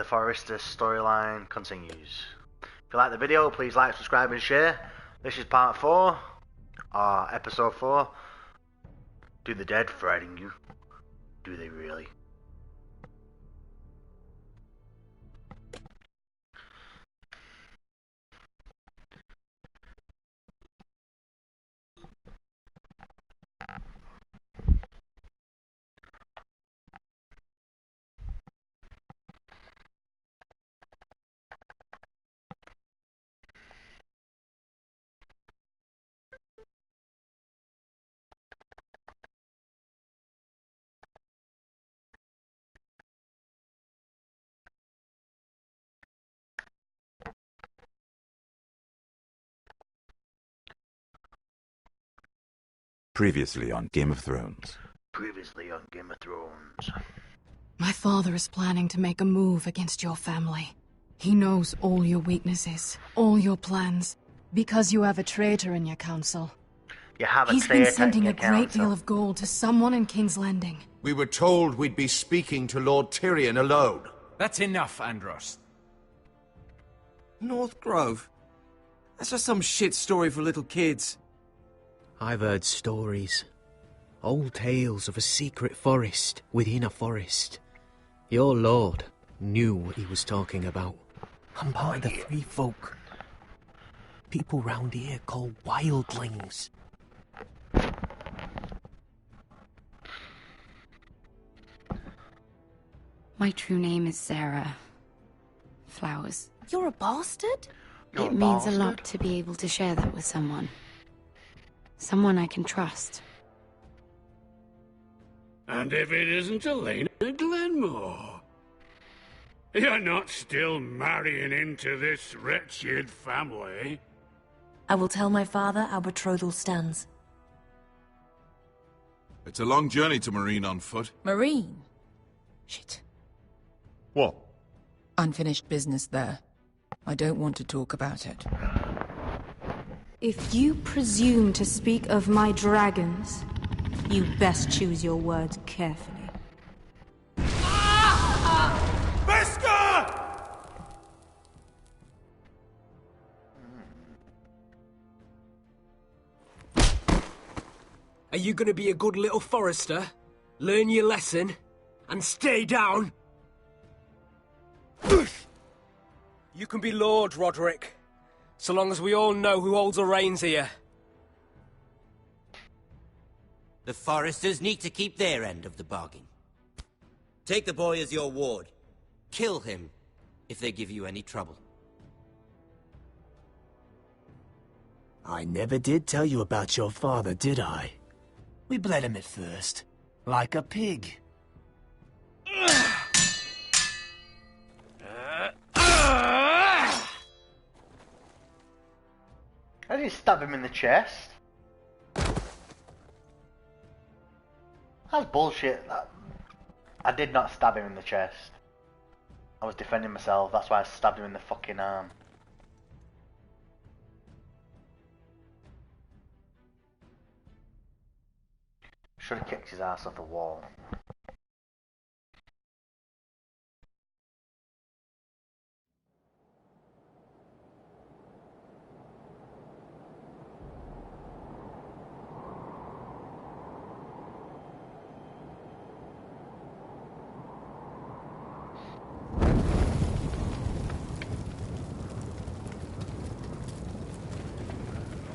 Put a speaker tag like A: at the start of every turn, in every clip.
A: Forrester's storyline continues. If you like the video, please like, subscribe and share. This is part 4, or episode 4. Do the dead frighten you? Do they really?
B: Previously on Game of Thrones.
A: Previously on Game of Thrones.
C: My father is planning to make a move against your family. He knows all your weaknesses, all your plans, because you have a traitor in your council.
A: You have a
C: He's
A: traitor
C: been sending
A: in
C: a
A: your
C: great
A: council.
C: deal of gold to someone in King's Landing.
D: We were told we'd be speaking to Lord Tyrion alone.
E: That's enough, Andros.
F: North Grove? That's just some shit story for little kids.
G: I've heard stories. Old tales of a secret forest within a forest. Your lord knew what he was talking about. I'm part of the free folk. People round here call wildlings.
H: My true name is Sarah Flowers.
I: You're a bastard?
H: It means a lot to be able to share that with someone. Someone I can trust.
J: And if it isn't Elena Glenmore? You're not still marrying into this wretched family?
I: I will tell my father our betrothal stands.
K: It's a long journey to Marine on foot.
L: Marine? Shit.
K: What?
L: Unfinished business there. I don't want to talk about it.
M: If you presume to speak of my dragons, you best choose your words carefully.
J: Beskar!
G: Are you gonna be a good little forester? Learn your lesson? And stay down? You can be Lord, Roderick. So long as we all know who holds the reins here.
N: The Foresters need to keep their end of the bargain. Take the boy as your ward. Kill him if they give you any trouble.
O: I never did tell you about your father, did I? We bled him at first, like a pig.
A: I didn't stab him in the chest. That's bullshit. I did not stab him in the chest. I was defending myself, that's why I stabbed him in the fucking arm. Should have kicked his ass off the wall.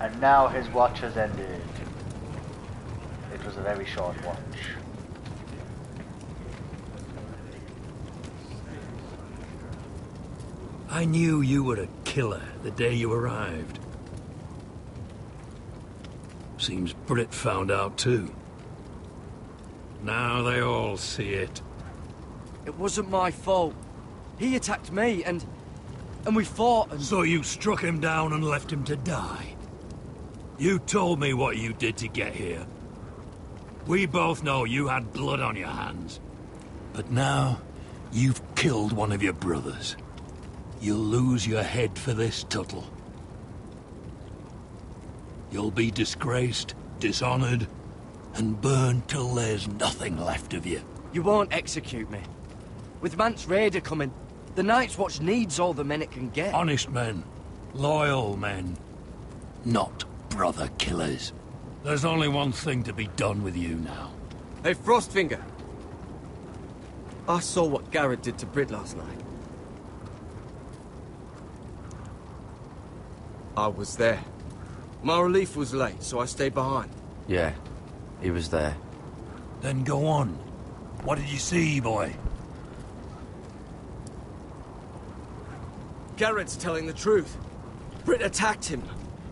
A: And now his watch has ended. It was a very short watch.
P: I knew you were a killer the day you arrived. Seems Britt found out too. Now they all see it.
F: It wasn't my fault. He attacked me and we fought and...
P: So you struck him down and left him to die? You told me what you did to get here. We both know you had blood on your hands. But now, you've killed one of your brothers. You'll lose your head for this, Tuttle. You'll be disgraced, dishonored, and burned till there's nothing left of you.
F: You won't execute me. With Mance Raider coming, The Night's Watch needs all the men it can get.
P: Honest men. Loyal men. Not brother killers. There's only one thing to be done with you now.
F: Hey, Frostfinger. I saw what Garrett did to Britt last night. I was there. My relief was late, so I stayed behind.
Q: Yeah, he was there.
P: Then go on. What did you see, boy?
F: Garrett's telling the truth. Britt attacked him.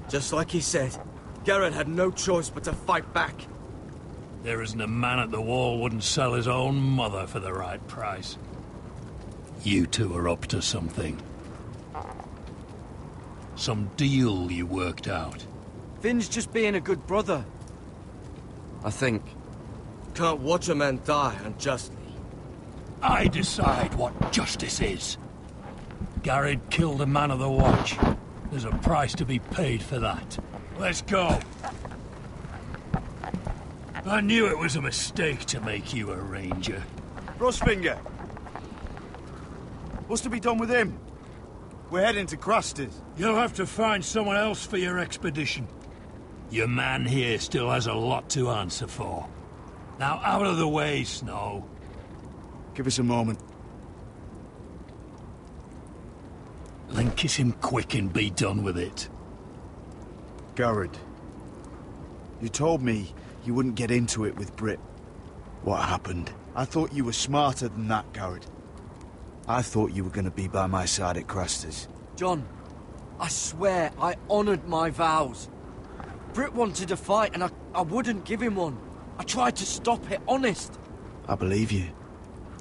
F: Just like he said. Garrett had no choice but to fight back.
P: There isn't a man at the wall wouldn't sell his own mother for the right price. You two are up to something. Some deal you worked out.
F: Finn's just being a good brother.
Q: I think.
F: Can't watch a man die unjustly.
P: I decide what justice is. Garrett killed a man of the watch. There's a price to be paid for that. Let's go. I knew it was a mistake to make you a ranger.
R: Frostfinger. What's to be done with him? We're heading to Cruster's.
P: You'll have to find someone else for your expedition. Your man here still has a lot to answer for. Now out of the way, Snow.
R: Give us a moment.
P: Then kiss him quick and be done with it.
R: Garrett. You told me you wouldn't get into it with Britt. What happened? I thought you were smarter than that, Garrett. I thought you were going to be by my side at Cruster's.
F: John, I swear I honored my vows. Britt wanted a fight and I wouldn't give him one. I tried to stop it, honest.
R: I believe you.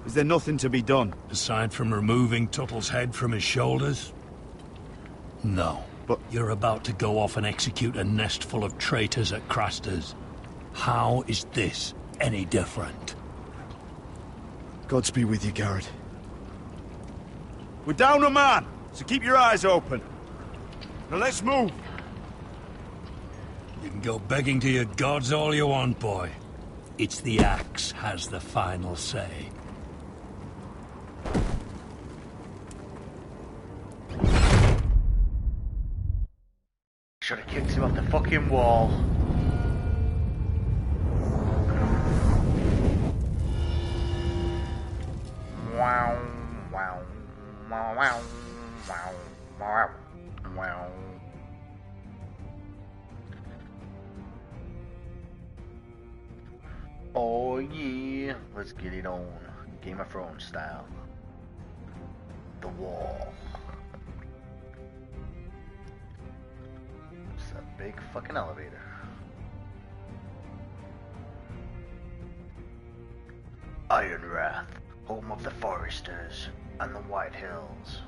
R: Is there nothing to be done?
P: Aside from removing Tuttle's head from his shoulders? No.
R: But
P: you're about to go off and execute a nest full of traitors at Craster's. How is this any different?
R: Godspeed with you, Garrett. We're down a man, so keep your eyes open. Now let's move.
P: You can go begging to your gods all you want, boy. It's the axe has the final say.
A: Should have kicked him off the fucking wall. Wow, wow, wow, wow, wow, wow, wow. Oh yeah, let's get it on. Game of Thrones style. The wall. It's a big fucking elevator. Ironrath, home of the Foresters and the White Hills.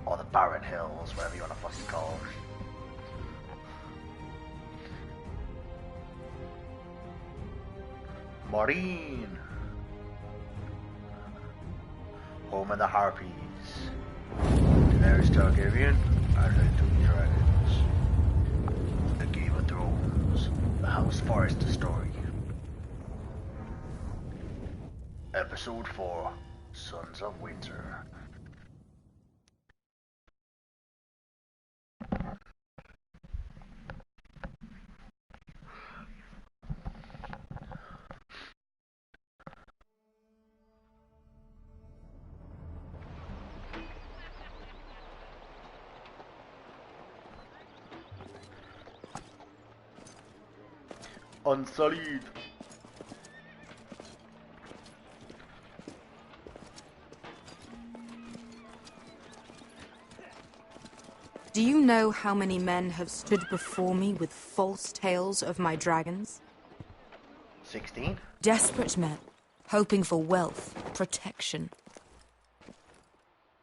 A: Or the Barren Hills, whatever you want to fucking call them. Marine, home of the Harpies, Daenerys Targaryen, and the two dragons, the Game of Thrones, the House Forrester story, Episode 4, Sons of Winter. Unsullied.
M: Do you know how many men have stood before me with false tales of my dragons?
A: 16?
M: Desperate men, hoping for wealth, protection.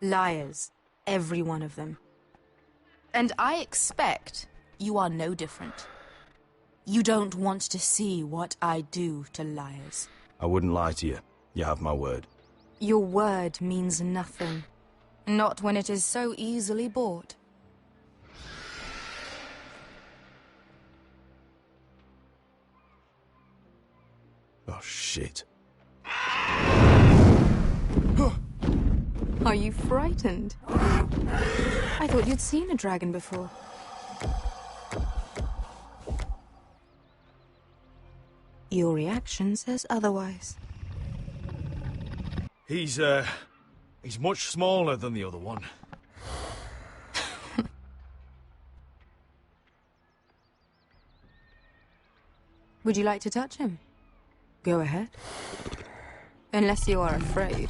M: Liars, every one of them. And I expect you are no different. You don't want to see what I do to liars.
S: I wouldn't lie to you. You have my word.
M: Your word means nothing. Not when it is so easily bought.
S: Oh, shit.
M: Are you frightened? I thought you'd seen a dragon before. Your reaction says otherwise.
D: He's much smaller than the other one.
M: Would you like to touch him? Go ahead. Unless you are afraid.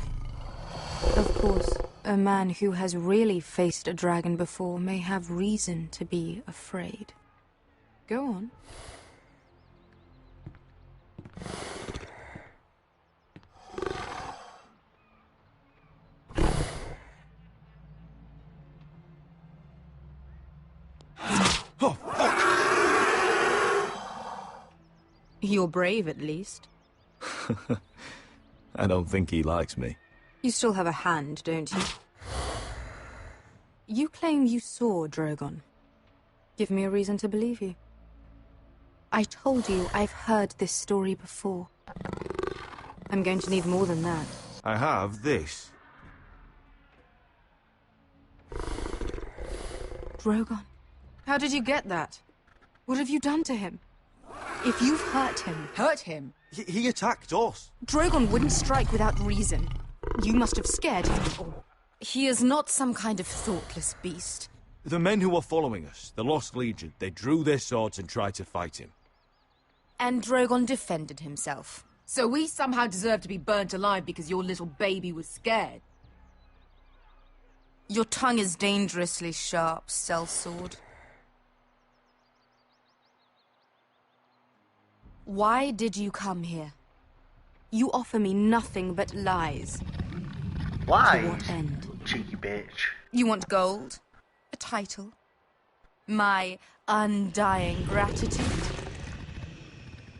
M: Of course, a man who has really faced a dragon before may have reason to be afraid. Go on. You're brave, at least.
S: I don't think he likes me.
M: You still have a hand, don't you? You claim you saw Drogon. Give me a reason to believe you. I told you I've heard this story before. I'm going to need more than that.
D: I have this.
M: Drogon, how did you get that? What have you done to him? If you've hurt him...
F: Hurt him?
D: He attacked us.
M: Drogon wouldn't strike without reason. You must have scared him, or... He is not some kind of thoughtless beast.
D: The men who were following us, the Lost Legion, they drew their swords and tried to fight him.
M: And Drogon defended himself.
I: So we somehow deserve to be burnt alive because your little baby was scared?
M: Your tongue is dangerously sharp, sellsword. Why did you come here? You offer me nothing but lies.
A: Why?
M: To what end?
A: Cheeky bitch.
M: You want gold? A title? My undying gratitude?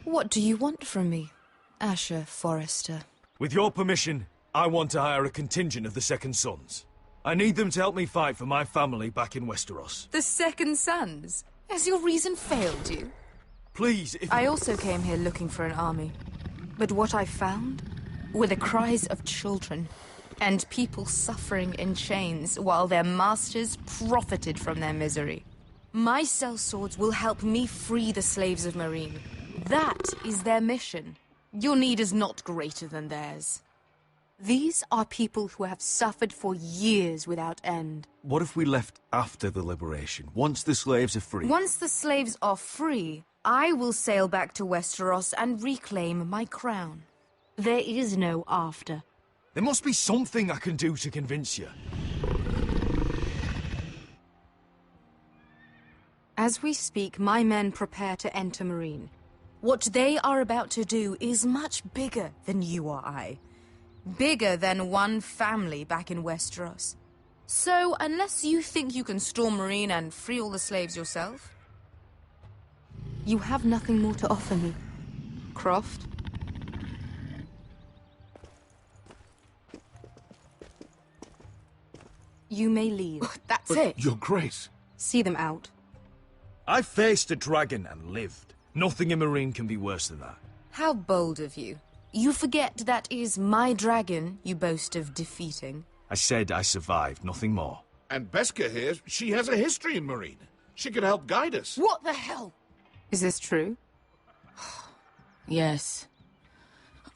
M: What do you want from me, Asher Forrester?
D: With your permission, I want to hire a contingent of the Second Sons. I need them to help me fight for my family back in Westeros.
M: The Second Sons? Has your reason failed you?
D: Please, if...
M: I also came here looking for an army. But what I found were the cries of children and people suffering in chains while their masters profited from their misery. My sellswords will help me free the slaves of Meereen. That is their mission. Your need is not greater than theirs. These are people who have suffered for years without end.
D: What if we left after the liberation, once the slaves are free?
M: Once the slaves are free, I will sail back to Westeros and reclaim my crown. There is no after.
D: There must be something I can do to convince you.
M: As we speak, my men prepare to enter Meereen. What they are about to do is much bigger than you or I. Bigger than one family back in Westeros. So, unless you think you can storm Meereen and free all the slaves yourself, you have nothing more to offer me, Croft. You may leave.
I: That's it.
K: Your Grace.
M: See them out.
D: I faced a dragon and lived. Nothing in Meereen can be worse than that.
M: How bold of you. You forget that is my dragon you boast of defeating.
D: I said I survived, nothing more.
K: And Beska here, she has a history in Meereen. She could help guide us.
I: What the hell?
M: Is this true?
L: Yes.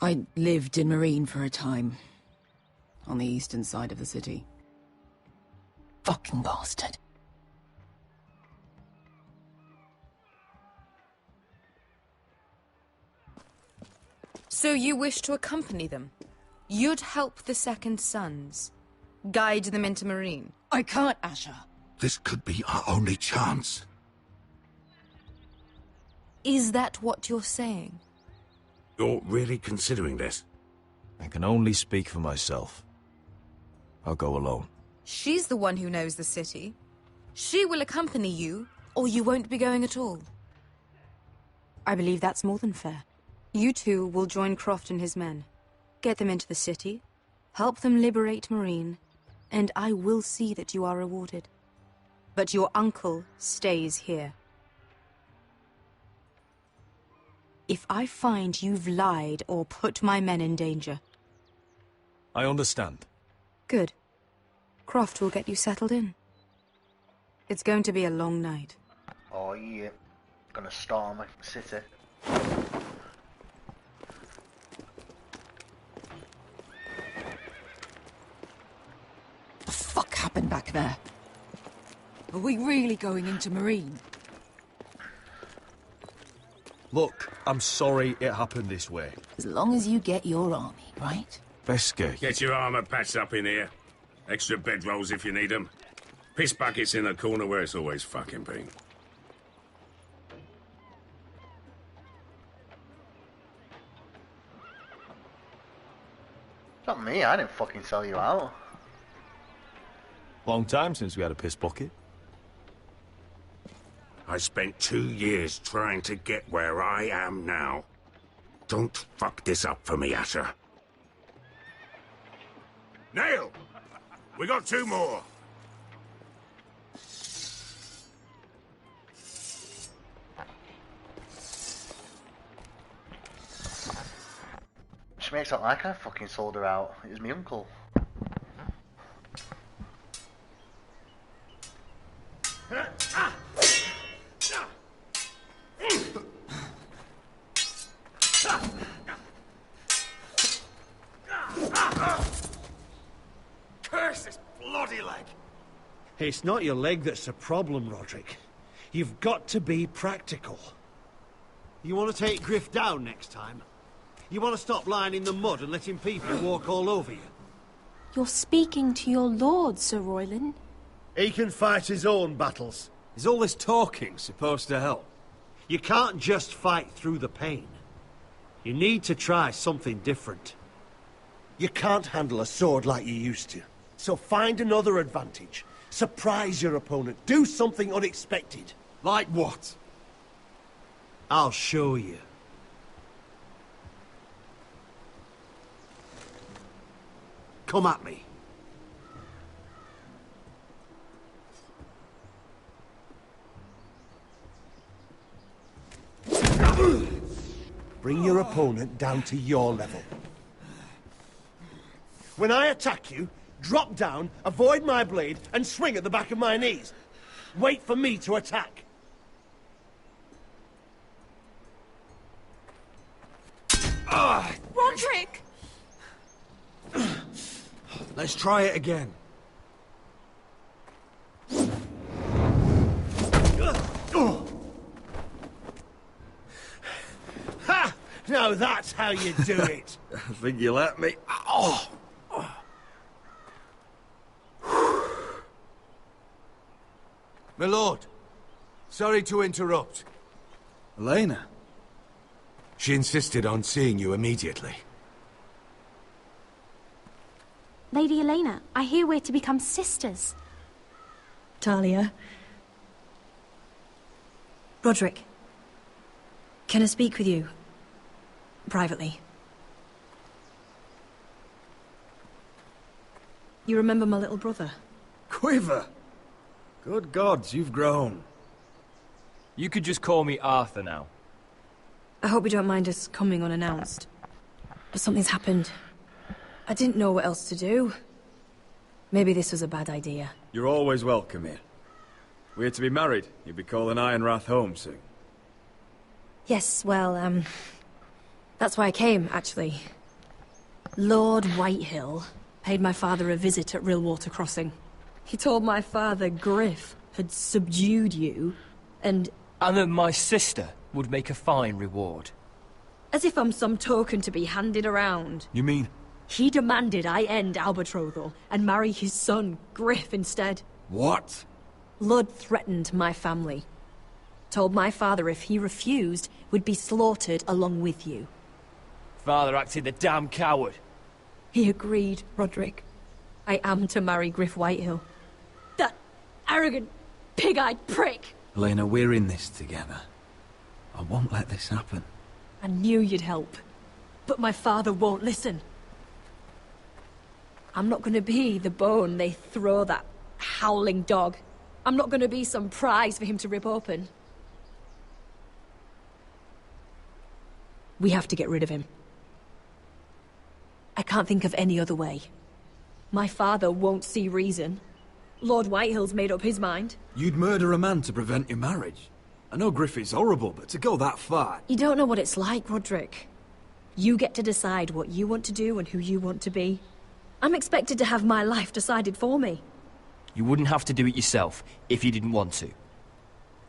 L: I lived in Meereen for a time. On the eastern side of the city. Fucking bastard.
M: So you wish to accompany them? You'd help the Second Sons? Guide them into Meereen?
I: I can't, Asher.
K: This could be our only chance.
M: Is that what you're saying?
K: You're really considering this?
S: I can only speak for myself. I'll go alone.
M: She's the one who knows the city. She will accompany you, or you won't be going at all. I believe that's more than fair. You two will join Croft and his men. Get them into the city, help them liberate Meereen, and I will see that you are rewarded. But your uncle stays here. If I find you've lied or put my men in danger...
D: I understand.
M: Good. Croft will get you settled in. It's going to be a long night.
A: Oh yeah, gonna storm a city.
L: The fuck happened back there? Are we really going into Marine?
D: Look, I'm sorry it happened this way.
L: As long as you get your army, right?
B: Veske.
J: Get your armor patched up in here. Extra bedrolls if you need them. Piss buckets in the corner where it's always fucking been.
A: Not me, I didn't fucking sell you out.
S: Long time since we had a piss bucket.
J: I spent 2 years trying to get where I am now. Don't fuck this up for me, Asher. Nail! We got 2 more.
A: She makes it like I fucking sold her out. It was my uncle.
J: Curse this bloody leg!
T: It's not your leg that's the problem, Roderick. You've got to be practical. You want to take Griff down next time? You want to stop lying in the mud and letting people walk all over you?
U: You're speaking to your lord, Sir Royland.
T: He can fight his own battles.
F: Is all this talking supposed to help?
T: You can't just fight through the pain. You need to try something different. You can't handle a sword like you used to. So find another advantage. Surprise your opponent. Do something unexpected.
F: Like what?
T: I'll show you. Come at me. Bring your opponent down to your level. When I attack you, drop down, avoid my blade, and swing at the back of my knees. Wait for me to attack.
I: Roderick!
F: Let's try it again.
T: Ha! Now that's how you do it.
F: I think you let me. Oh!
V: My lord, sorry to interrupt.
F: Elena?
V: She insisted on seeing you immediately.
U: Lady Elena, I hear we're to become sisters.
W: Talia. Roderick. Can I speak with you? Privately. You remember my little brother?
F: Quiver! Good gods, you've grown.
X: You could just call me Arthur now.
W: I hope you don't mind us coming unannounced. But something's happened. I didn't know what else to do. Maybe this was a bad idea.
D: You're always welcome here. We're to be married. You'll be calling Ironrath home soon.
W: Yes, well, that's why I came, actually. Lord Whitehill paid my father a visit at Rillwater Crossing. He told my father Griff had subdued you, and...
X: And that my sister would make a fine reward.
W: As if I'm some token to be handed around.
D: You mean?
W: He demanded I end our betrothal and marry his son, Griff, instead.
F: What?
W: Lud threatened my family. Told my father if he refused, would be slaughtered along with you.
X: Father acted the damn coward.
W: He agreed, Roderick. I am to marry Griff Whitehill. That arrogant, pig-eyed prick!
Q: Elena, we're in this together. I won't let this happen.
W: I knew you'd help. But my father won't listen. I'm not gonna be the bone they throw that howling dog. I'm not gonna be some prize for him to rip open. We have to get rid of him. I can't think of any other way. My father won't see reason. Lord Whitehill's made up his mind.
Q: You'd murder a man to prevent your marriage. I know Griffith's horrible, but to go that far...
W: You don't know what it's like, Roderick. You get to decide what you want to do and who you want to be. I'm expected to have my life decided for me.
X: You wouldn't have to do it yourself if you didn't want to.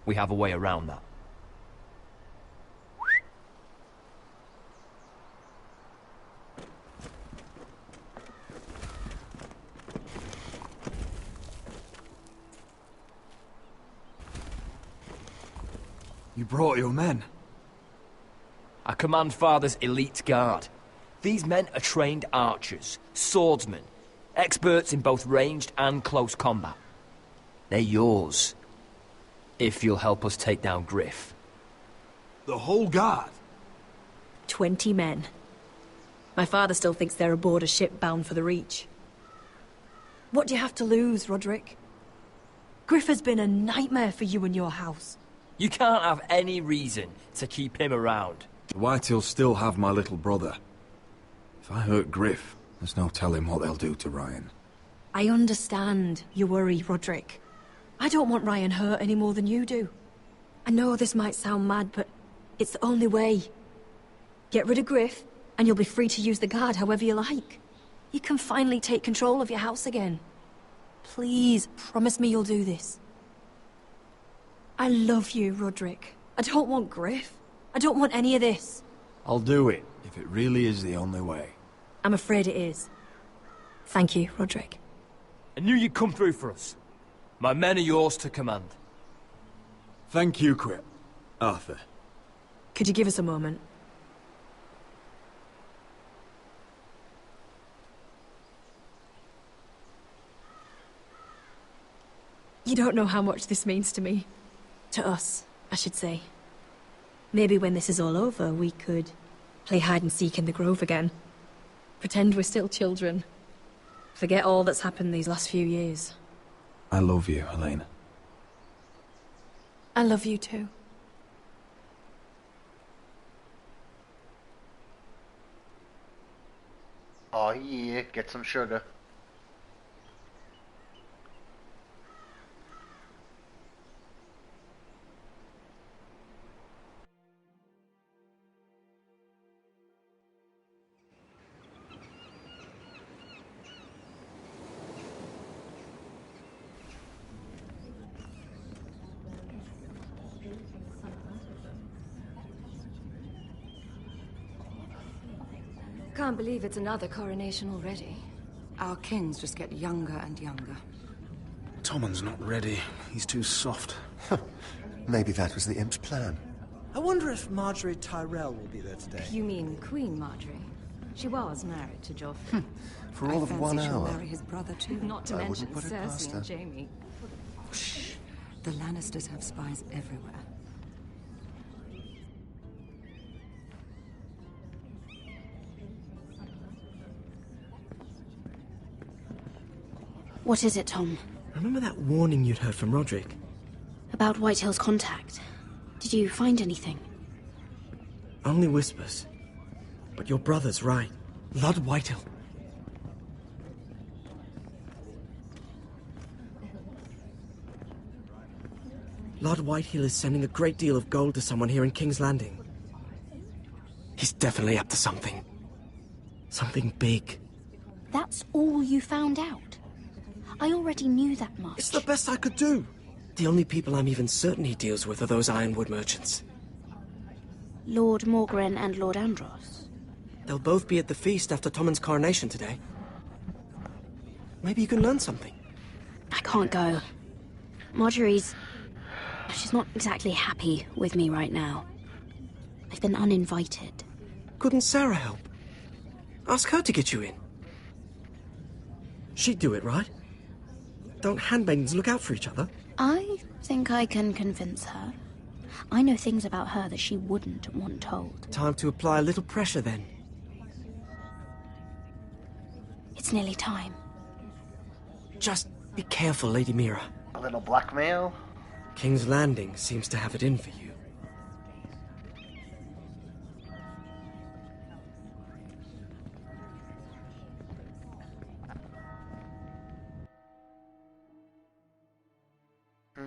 X: We have a way around that.
Q: You brought your men.
X: I command Father's elite guard. These men are trained archers, swordsmen, experts in both ranged and close combat. They're yours, if you'll help us take down Griff.
Q: The whole guard?
W: 20 men. My father still thinks they're aboard a ship bound for the Reach. What do you have to lose, Roderick? Griff has been a nightmare for you and your house.
X: You can't have any reason to keep him around.
Q: The Whitehills still have my little brother. If I hurt Griff, there's no telling what they'll do to Ryan.
W: I understand your worry, Roderick. I don't want Ryan hurt any more than you do. I know this might sound mad, but it's the only way. Get rid of Griff, and you'll be free to use the guard however you like. You can finally take control of your house again. Please, promise me you'll do this. I love you, Roderick. I don't want Griff. I don't want any of this.
Q: I'll do it, if it really is the only way.
W: I'm afraid it is. Thank you, Roderick.
X: I knew you'd come through for us. My men are yours to command.
Q: Thank you, Quip. Arthur.
W: Could you give us a moment? You don't know how much this means to me. To us, I should say. Maybe when this is all over, we could play hide-and-seek in the grove again. Pretend we're still children. Forget all that's happened these last few years.
Q: I love you, Helena.
W: I love you too.
A: Oh yeah, get some sugar.
C: Can't believe it's another coronation already. Our kings just get younger and younger.
R: Tommen's not ready. He's too soft.
E: Maybe that was the imp's plan.
G: I wonder if Marjorie Tyrell will be there today.
C: You mean Queen Marjorie? She was married to Joffrey.
E: For all of 1
C: she'll
E: hour.
C: marry his brother too. Not to
E: I
C: mention
E: wouldn't put it past
C: Cersei
E: her.
C: and Jaime. Shh. The Lannisters have spies everywhere.
U: What is it, Tom?
G: Remember that warning you'd heard from Roderick?
U: About Whitehill's contact. Did you find anything?
G: Only whispers. But your brother's right. Lord Whitehill. Lord Whitehill is sending a great deal of gold to someone here in King's Landing. He's definitely up to something. Something big.
U: That's all you found out? I already knew that much.
G: It's the best I could do. The only people I'm even certain he deals with are those ironwood merchants.
U: Lord Morgren and Lord Andros.
G: They'll both be at the feast after Tommen's coronation today. Maybe you can learn something.
U: I can't go. Marjorie's... she's not exactly happy with me right now. I've been uninvited.
G: Couldn't Sarah help? Ask her to get you in. She'd do it, right? Don't handmaidens look out for each other?
U: I think I can convince her. I know things about her that she wouldn't want told.
G: Time to apply a little pressure, then.
U: It's nearly time.
G: Just be careful, Lady Mira.
A: A little blackmail?
G: King's Landing seems to have it in for you.
R: Yeah,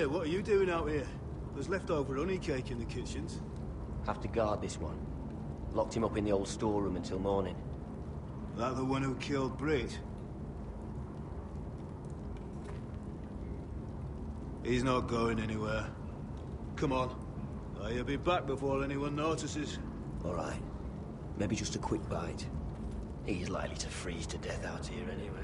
R: what are you doing out here? There's leftover honey cake in the kitchens.
H: Have to guard this one. Locked him up in the old storeroom until morning.
R: That the one who killed Brit? He's not going anywhere. Come on. He'll be back before anyone notices.
H: All right. Maybe just a quick bite. He's likely to freeze to death out here anyway.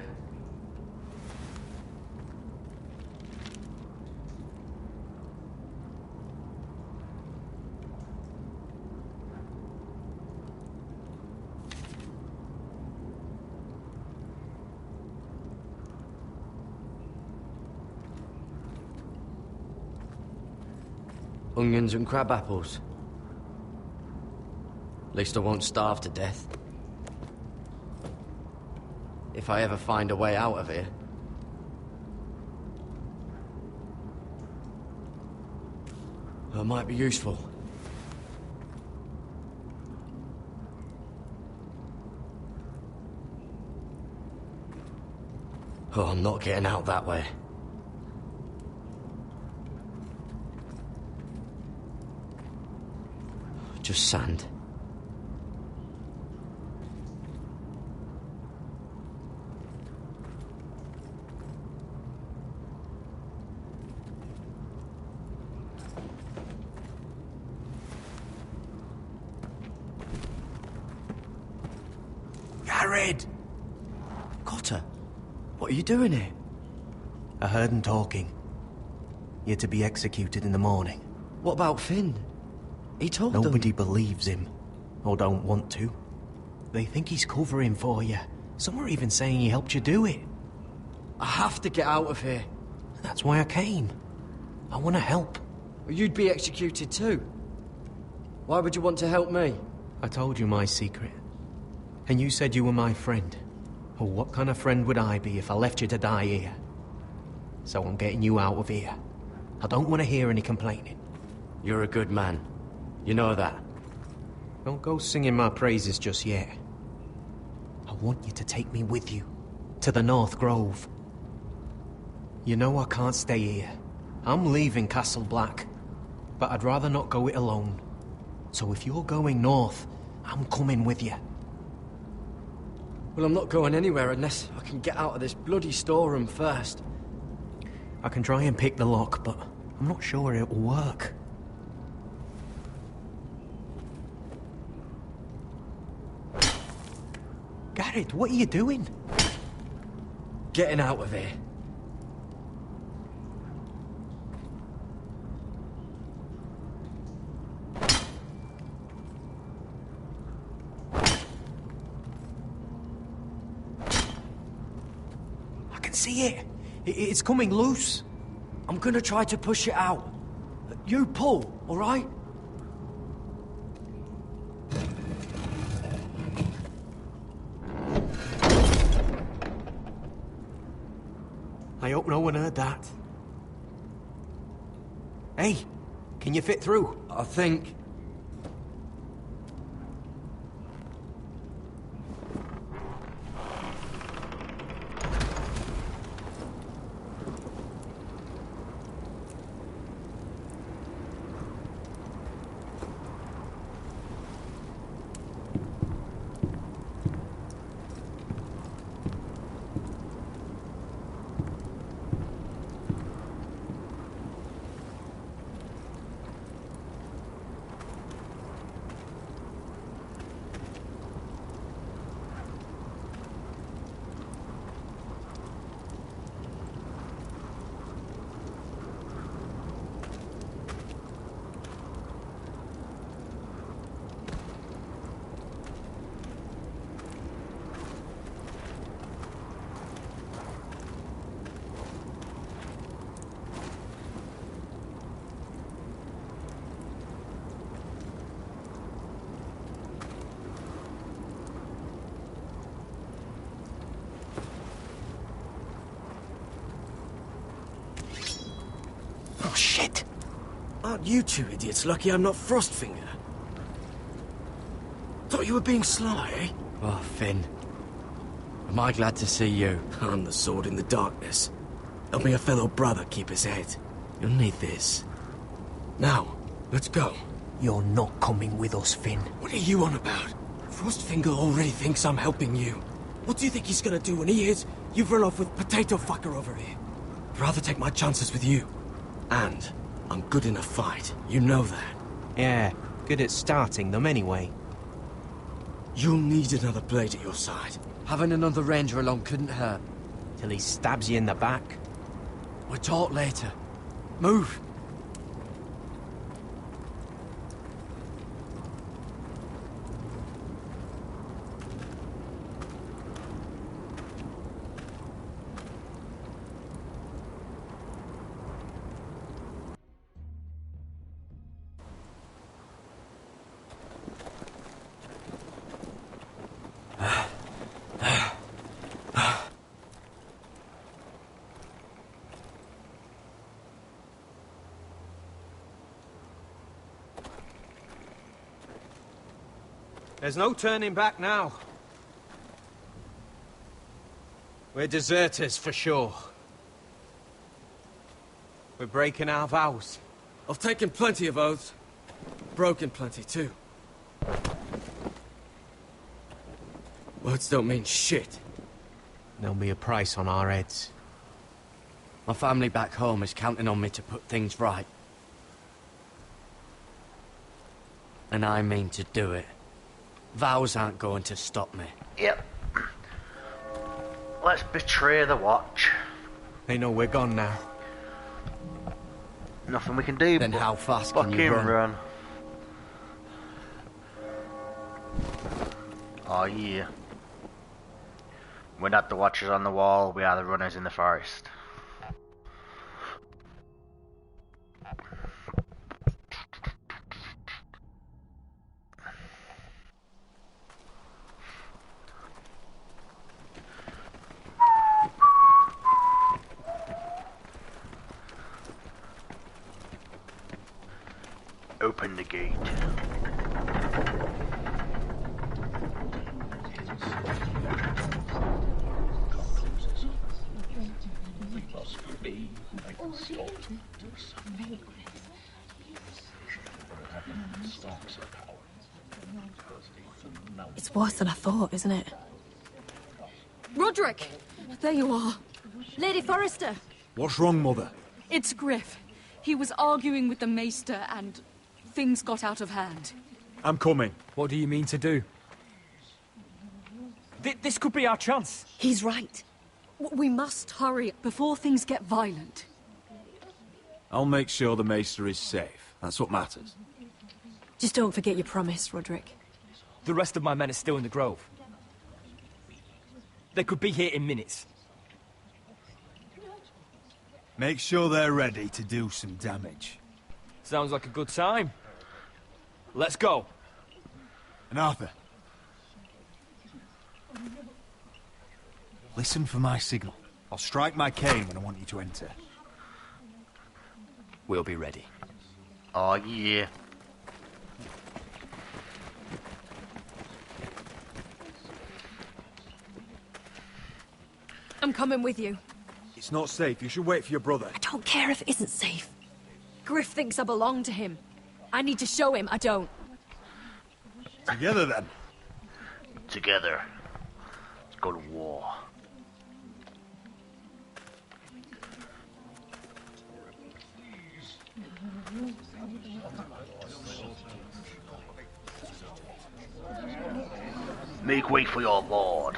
F: Onions and crab apples. At least I won't starve to death. If I ever find a way out of here. That might be useful. Oh, I'm not getting out that way. Just sand.
G: Jared!
F: Cotter, what are you doing here?
G: I heard him talking. You're to be executed in the morning.
F: What about Finn? He told them...
G: Nobody believes him, or don't want to. They think he's covering for you. Some are even saying he helped you do it.
F: I have to get out of here.
G: That's why I came. I want to help.
F: Well, you'd be executed too. Why would you want to help me?
G: I told you my secret. And you said you were my friend. Well, what kind of friend would I be if I left you to die here? So I'm getting you out of here. I don't want to hear any complaining.
F: You're a good man. You know that.
G: Don't go singing my praises just yet. I want you to take me with you. To the North Grove. You know I can't stay here. I'm leaving Castle Black. But I'd rather not go it alone. So if you're going north, I'm coming with you.
F: Well, I'm not going anywhere unless I can get out of this bloody storeroom first.
G: I can try and pick the lock, but I'm not sure it'll work. Garrett, what are you doing?
F: Getting out of here.
G: I can see it. It's coming loose.
F: I'm gonna try to push it out. You pull, all right?
G: I hope no one heard that. Hey, can you fit through?
F: I think... Aren't you two idiots lucky I'm not Frostfinger? Thought you were being sly, eh?
K: Oh, Finn. Am I glad to see you?
F: I'm the sword in the darkness. Helping a fellow brother keep his head. You'll need this. Now, let's go.
G: You're not coming with us, Finn.
F: What are you on about? Frostfinger already thinks I'm helping you. What do you think he's gonna do when he hears you've run off with Potato Fucker over here? I'd rather take my chances with you. And I'm good in a fight. You know that.
G: Yeah, good at starting them anyway.
F: You'll need another blade at your side.
K: Having another ranger along couldn't hurt.
G: Till he stabs you in the back.
K: We'll talk later. Move!
G: There's no turning back now. We're deserters for sure. We're breaking our vows.
F: I've taken plenty of oaths. Broken plenty too. Words don't mean shit.
G: There'll be a price on our heads.
K: My family back home is counting on me to put things right. And I mean to do it. Vows aren't going to stop me.
A: Yep. Let's betray the watch.
G: They know we're gone now.
A: Nothing we can do.
K: Then
A: but
K: how fast can you
A: fucking
K: run?
A: Oh yeah. We're not the watchers on the wall, we are the runners in the forest. Open the gate.
W: It's worse than I thought, isn't it? Roderick! There you are.
N: Lady Forrester!
Q: What's wrong, Mother?
N: It's Griff. He was arguing with the Maester and things got out of hand.
Q: I'm coming.
X: What do you mean to do? This could be our chance.
W: He's right. We must hurry before things get violent.
Q: I'll make sure the Maester is safe. That's what matters.
W: Just don't forget your promise, Roderick.
X: The rest of my men are still in the grove. They could be here in minutes.
R: Make sure they're ready to do some damage.
X: Sounds like a good time. Let's go.
R: And Arthur. Listen for my signal. I'll strike my cane when I want you to enter.
X: We'll be ready.
A: Oh yeah.
W: I'm coming with you.
Q: It's not safe. You should wait for your brother.
W: I don't care if it isn't safe. Griff thinks I belong to him. I need to show him I don't.
R: Together, then.
A: Together. Let's go to war. Make way for your lord.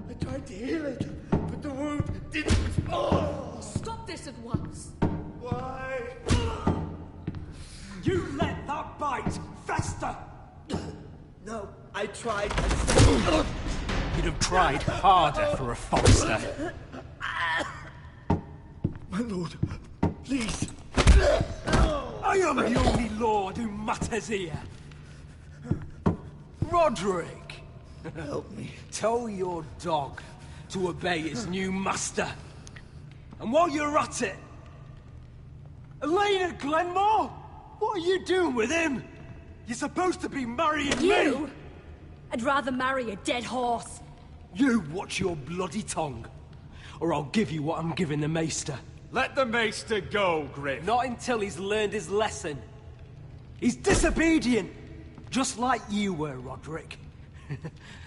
T: I tried to heal it, but the wound didn't. Oh!
N: Stop this at once.
T: Why?
F: You let that bite fester!
T: No, I tried.
G: You'd have tried harder for a Forrester.
F: My lord, please. I am the only lord who matters here. Roderick! Help me. Tell your dog to obey his new master. And while you're at it... Elena Glenmore? What are you doing with him? You're supposed to be marrying me!
W: I'd rather marry a dead horse.
F: You watch your bloody tongue, or I'll give you what I'm giving the Maester. Let the Maester go, Griff. Not until he's learned his lesson. He's disobedient, just like you were, Roderick.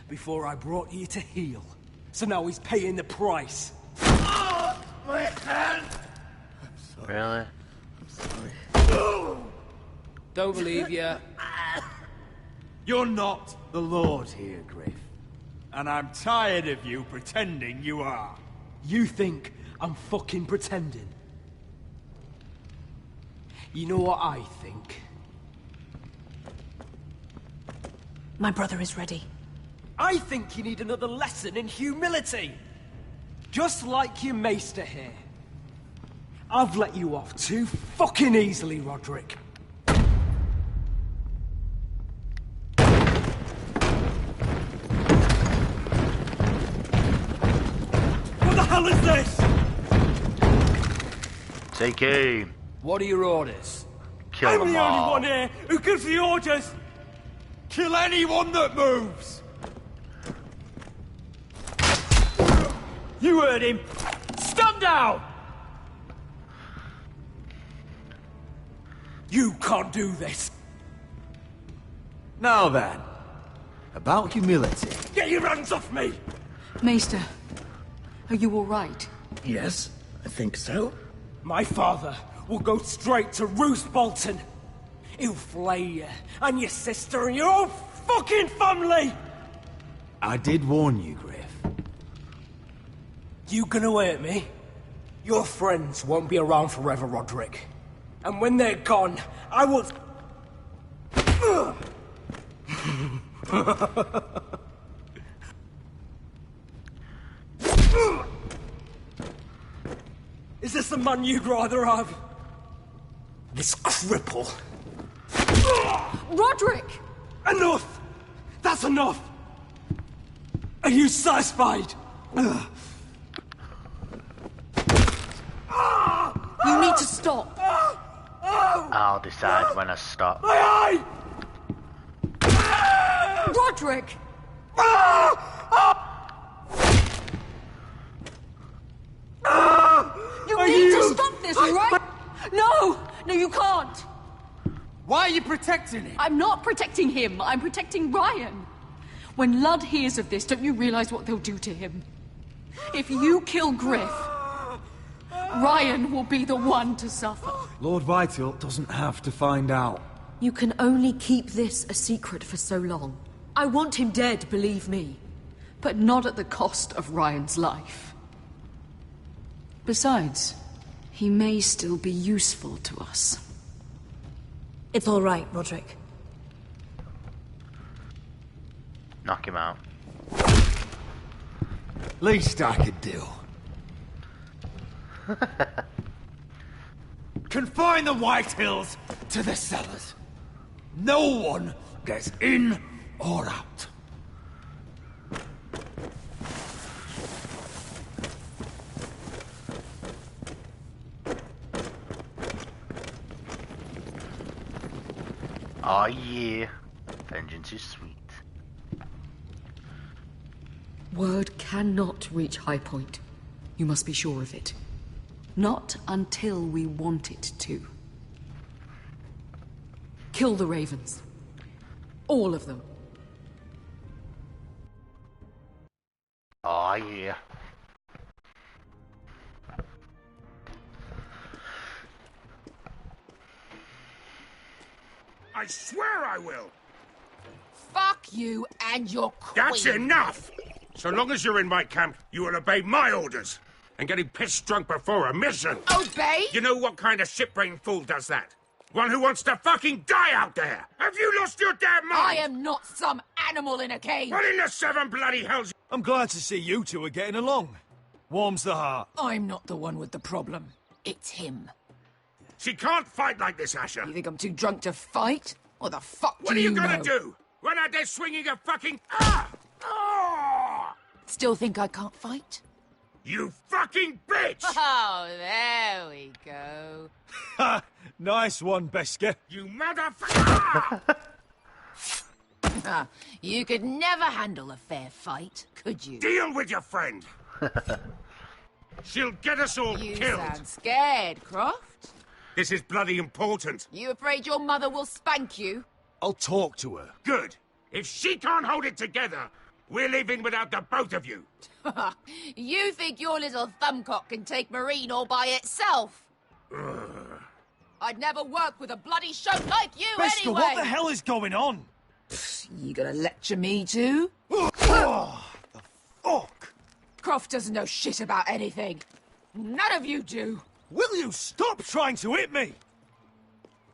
F: Before I brought you to heel. So now he's paying the price. Oh, my hand!
A: Really?
F: I'm sorry. Don't believe you.
R: You're not the Lord here, Griff. And I'm tired of you pretending you are.
F: You think I'm fucking pretending? You know what I think?
W: My brother is ready.
F: I think you need another lesson in humility. Just like your maester here. I've let you off too fucking easily, Roderick. What the hell is this?
A: Take aim.
X: What are your orders?
A: Kill
F: I'm
A: them
F: the
A: all.
F: only one here who gives the orders.
R: Kill anyone that moves!
F: You heard him. Stand down! You can't do this.
Q: Now then, about humility.
F: Get your hands off me!
N: Maester, are you all right?
T: Yes, I think so.
F: My father will go straight to Roose Bolton. He'll flay you, and your sister, and your whole fucking family!
Q: I did warn you, Griff.
F: You gonna hurt me? Your friends won't be around forever, Roderick. And when they're gone, I will... Is this the man you'd rather have? This cripple.
N: Roderick!
F: Enough! That's enough! Are you satisfied?
N: You need to stop.
A: I'll decide when I stop.
N: Roderick! You need to stop this, right? No! No, you can't!
R: Why are you protecting him?
N: I'm not protecting him. I'm protecting Ryan. When Ludd hears of this, don't you realize what they'll do to him? If you kill Griff, Ryan will be the one to suffer.
Q: Lord Whitehill doesn't have to find out.
C: You can only keep this a secret for so long. I want him dead, believe me.
N: But not at the cost of Ryan's life. Besides, he may still be useful to us.
C: It's all right, Roderick.
A: Knock him out.
Q: Least I could do.
R: Confine the Whitehills to the cellars. No one gets in or out.
A: Oh yeah. Vengeance is sweet.
C: Word cannot reach High Point. You must be sure of it.
N: Not until we want it to.
C: Kill the ravens. All of them.
A: Oh yeah.
J: I swear I will!
I: Fuck you and your queen.
J: That's enough! So long as you're in my camp, you will obey my orders. And getting pissed drunk before a mission.
I: Obey?
J: You know what kind of shit-brained fool does that? One who wants to fucking die out there! Have you lost your damn mind?
I: I am not some animal in a cage.
J: What in the seven bloody hells?
D: I'm glad to see you two are getting along. Warms the heart.
I: I'm not the one with the problem. It's him.
J: She can't fight like this, Asher.
I: You think I'm too drunk to fight? What the fuck
J: What
I: do
J: are you
I: know?
J: gonna do? when are they swinging a fucking...
I: Still think I can't fight?
J: You fucking bitch!
I: Oh, there we go.
D: Ha! Nice one, Beskar.
J: You motherfucker!
I: Ah, you could never handle a fair fight, could you?
J: Deal with your friend. She'll get us all
I: You
J: killed.
I: sound scared, Croft.
J: This is bloody important.
I: You afraid your mother will spank you?
D: I'll talk to her.
J: Good. If she can't hold it together, we're leaving without the both of you.
I: You think your little thumbcock can take Marine all by itself? I'd never work with a bloody show like you
D: Beskar,
I: anyway!
D: what the hell is going on?
I: You gonna lecture me too?
D: Oh, the fuck?
I: Croft doesn't know shit about anything. None of you do.
D: Will you stop trying to hit me?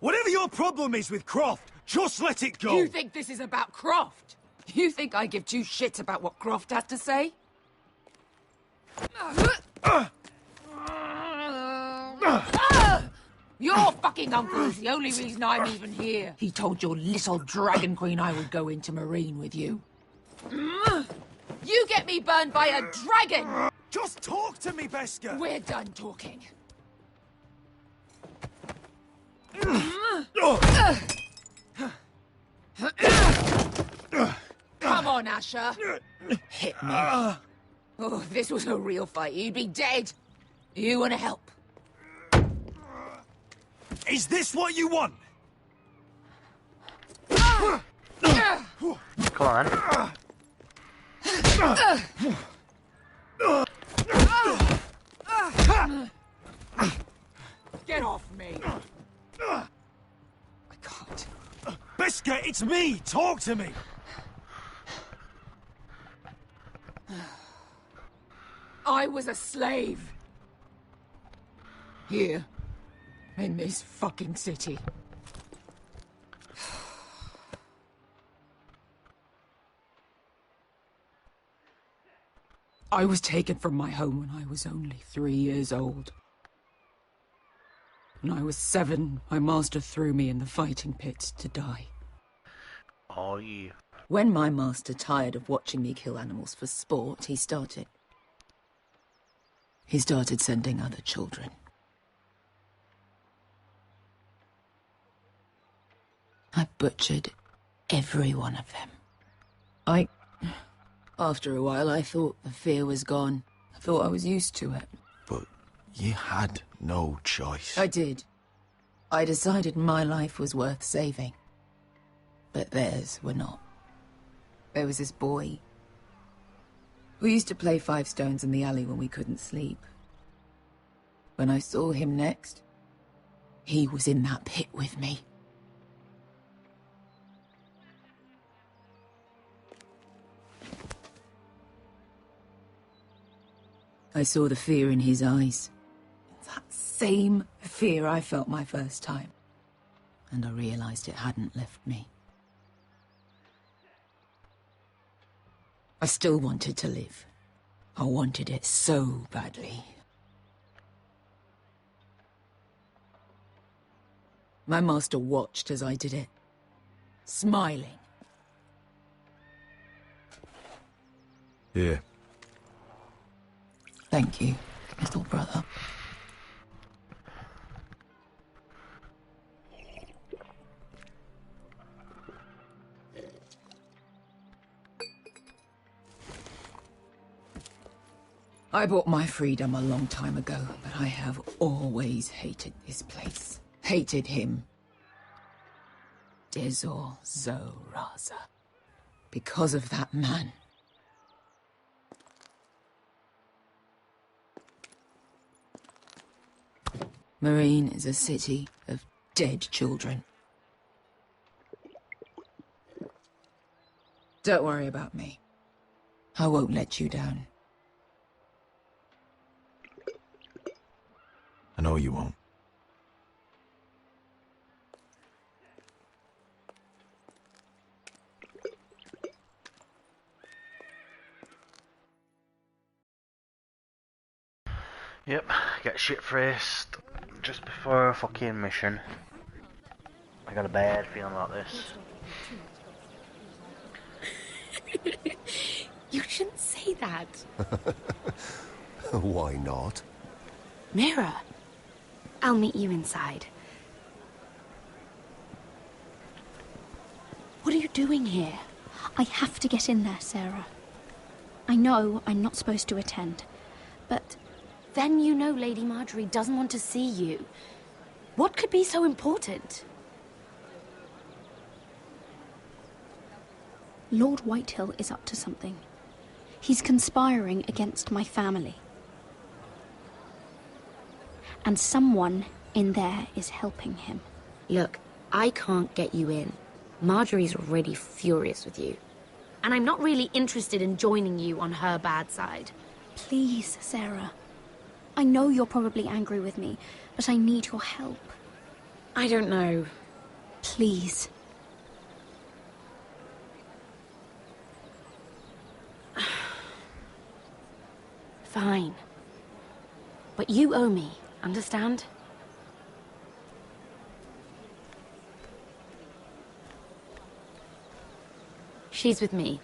D: Whatever your problem is with Croft, just let it go.
I: You think this is about Croft? You think I give two shits about what Croft has to say? Your fucking uncle is the only reason I'm even here. He told your little dragon queen I would go into Marine with you. You get me burned by a dragon!
D: Just talk to me, Beskar!
I: We're done talking. Come on, Asher. Hit me. Oh, if this was a real fight, you'd be dead. You want to help?
D: Is this what you want?
A: Come on.
I: Get off me. I can't.
D: Beskar, it's me! Talk to me!
I: I was a slave. Here. In this fucking city. I was taken from my home when I was only 3 years old. When I was 7, my master threw me in the fighting pit to die.
A: Oh, yeah.
I: When my master tired of watching me kill animals for sport, he started sending other children. I butchered every one of them. After a while, I thought the fear was gone. I thought I was used to it.
S: But you had no choice.
I: I did. I decided my life was worth saving. But theirs were not. There was this boy. We used to play 5 stones in the alley when we couldn't sleep. When I saw him next, he was in that pit with me. I saw the fear in his eyes. That same fear I felt my first time. And I realized it hadn't left me. I still wanted to live. I wanted it so badly. My master watched as I did it, smiling.
S: Here.
I: Thank you, little brother. I bought my freedom a long time ago, but I have always hated this place. Hated him. Dezor Zoraza. Because of that man. Marine is a city of dead children. Don't worry about me. I won't let you down.
S: I know you won't.
A: Yep, get shit-faced just before a fucking mission. I got a bad feeling about this.
U: You shouldn't say that.
E: Why not?
U: Mira, I'll meet you inside. What are you doing here? I have to get in there, Sarah. I know I'm not supposed to attend, but then you know Lady Marjorie doesn't want to see you. What could be so important? Lord Whitehill is up to something. He's conspiring against my family. And someone in there is helping him. Look, I can't get you in. Marjorie's already furious with you. And I'm not really interested in joining you on her bad side. Please, Sarah. I know you're probably angry with me, but I need your help. I don't know. Please. Fine. But you owe me, understand? She's with me.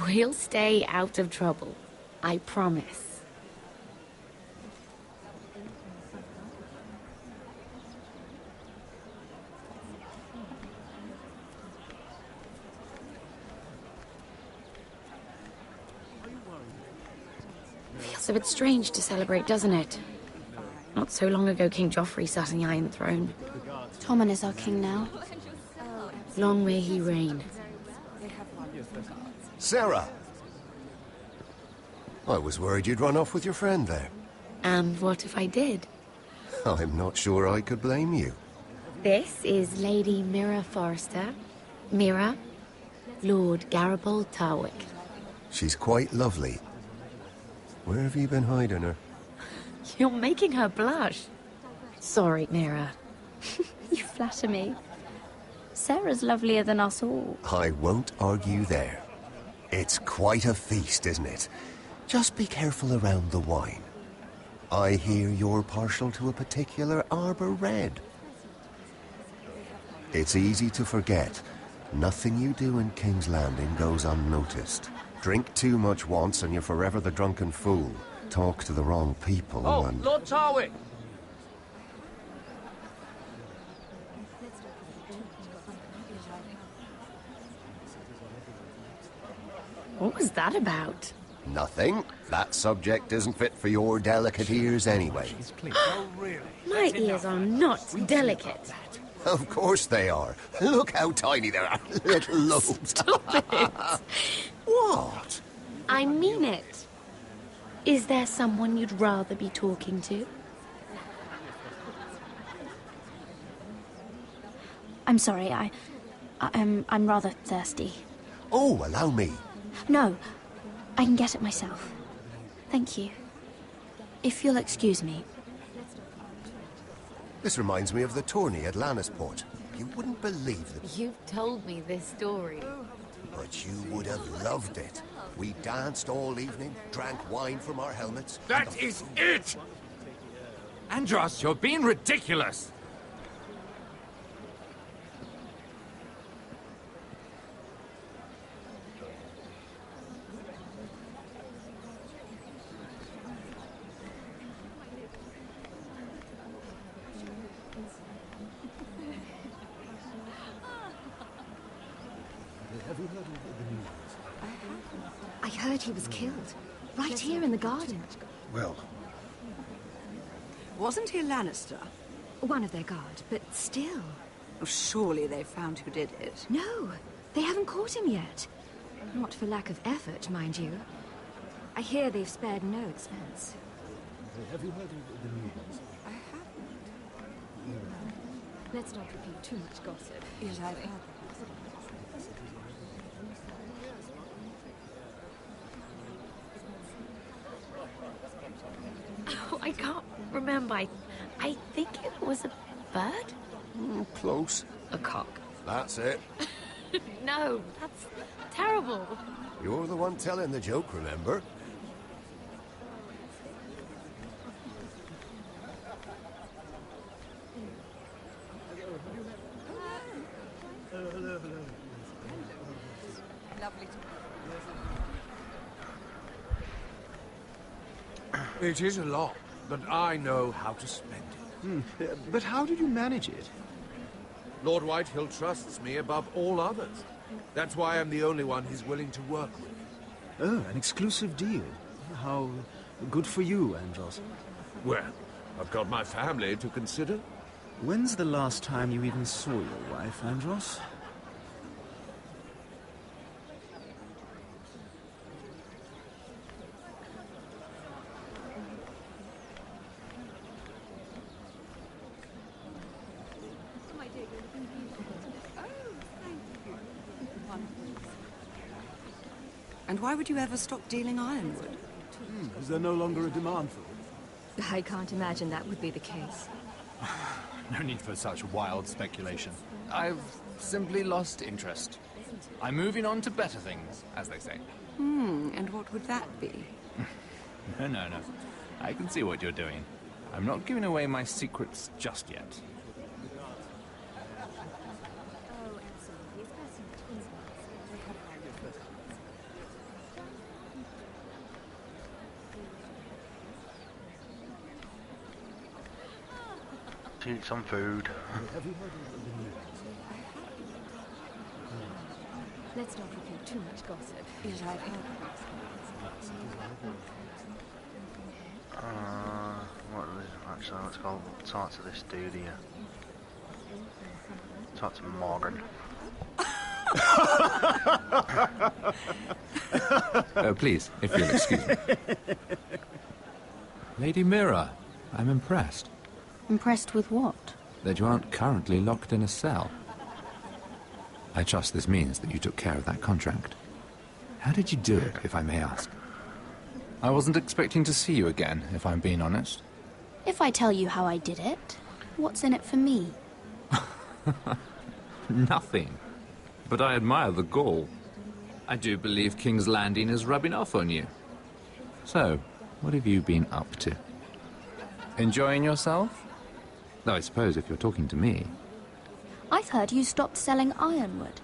U: We'll stay out of trouble. I promise. Feels a bit strange to celebrate, doesn't it? Not so long ago, King Joffrey sat on the Iron Throne. Tommen is our king now. Long may he reign.
E: Sarah! I was worried you'd run off with your friend there.
U: And what if I did?
E: I'm not sure I could blame you.
U: This is Lady Mira Forrester. Mira, Lord Garibald Tarwick.
E: She's quite lovely. Where have you been hiding her?
U: You're making her blush. Sorry, Mira. You flatter me. Sarah's lovelier than us all.
E: I won't argue there. It's quite a feast, isn't it? Just be careful around the wine. I hear you're partial to a particular Arbor Red. It's easy to forget. Nothing you do in King's Landing goes unnoticed. Drink too much once and you're forever the drunken fool. Talk to the wrong people and...
X: Lord Tarwick!
U: What was that about?
E: Nothing. That subject isn't fit for your delicate ears anyway.
U: My ears are not delicate.
E: Of course they are. Look how tiny they are. Little lobes.
U: Stop it.
E: What?
U: I mean it. Is there someone you'd rather be talking to? I'm sorry, I'm rather thirsty.
E: Oh, allow me.
U: No, I can get it myself. Thank you. If you'll excuse me.
E: This reminds me of the tourney at Lannisport. You wouldn't believe it.
U: You've told me this story.
E: But you would have loved it. We danced all evening, drank wine from our helmets.
V: That is it! Andros, you're being ridiculous!
C: I heard he was killed. Right here in the garden.
R: Well...
L: Wasn't he a Lannister?
C: One of their guard, but still.
L: Oh, surely they found who did it.
C: No, they haven't caught him yet. Not for lack of effort, mind you. I hear they've spared no expense.
M: Have you heard of the news?
C: I haven't. Let's not repeat too much gossip.
L: Yes, I've heard.
U: Oh, I can't remember. I think it was a bird?
E: Close.
U: A cock.
E: That's it.
U: No, that's terrible.
E: You're the one telling the joke, remember?
V: It is a lot, but I know how to spend it.
M: But how did you manage it?
V: Lord Whitehill trusts me above all others. That's why I'm the only one he's willing to work with.
M: Oh, an exclusive deal. How good for you, Andros.
V: Well, I've got my family to consider.
M: When's the last time you even saw your wife, Andros?
L: And why would you ever stop dealing ironwood?
M: Is there no longer a demand for it?
C: I can't imagine that would be the case.
B: No need for such wild speculation. I've simply lost interest. I'm moving on to better things, as they say.
L: And what would that be?
B: No. I can see what you're doing. I'm not giving away my secrets just yet.
A: Eat some food.
C: Let's not repeat too much gossip.
L: Yes, I've heard.
A: What is it? Actually, let's go talk to this dude here. Talk to Morgan.
Q: Please, if you'll excuse me. Lady Mira, I'm impressed.
U: Impressed with what?
Q: That you aren't currently locked in a cell. I trust this means that you took care of that contract. How did you do it, if I may ask? I wasn't expecting to see you again, if I'm being honest.
U: If I tell you how I did it, what's in it for me?
Q: Nothing. But I admire the gall. I do believe King's Landing is rubbing off on you. So, what have you been up to? Enjoying yourself? Though I suppose if you're talking to me...
U: I've heard you stopped selling ironwood.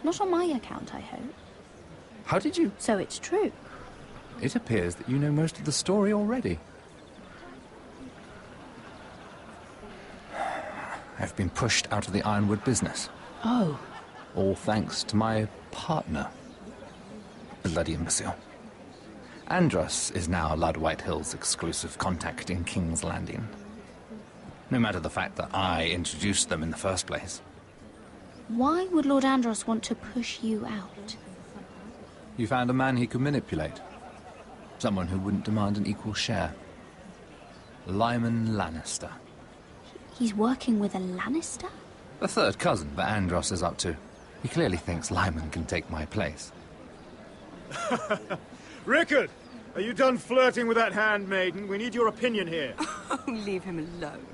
U: Not on my account, I hope.
Q: How did you...
U: So it's true.
Q: It appears that you know most of the story already. I've been pushed out of the ironwood business.
U: Oh.
Q: All thanks to my partner. Bloody imbecile. Andros is now Lord Whitehill's exclusive contact in King's Landing. No matter the fact that I introduced them in the first place.
U: Why would Lord Andros want to push you out?
Q: You found a man he could manipulate. Someone who wouldn't demand an equal share. Lyman Lannister.
U: He's working with a Lannister?
Q: A third cousin that Andros is up to. He clearly thinks Lyman can take my place.
H: Rickard! Are you done flirting with that handmaiden? We need your opinion here.
L: Oh, leave him alone.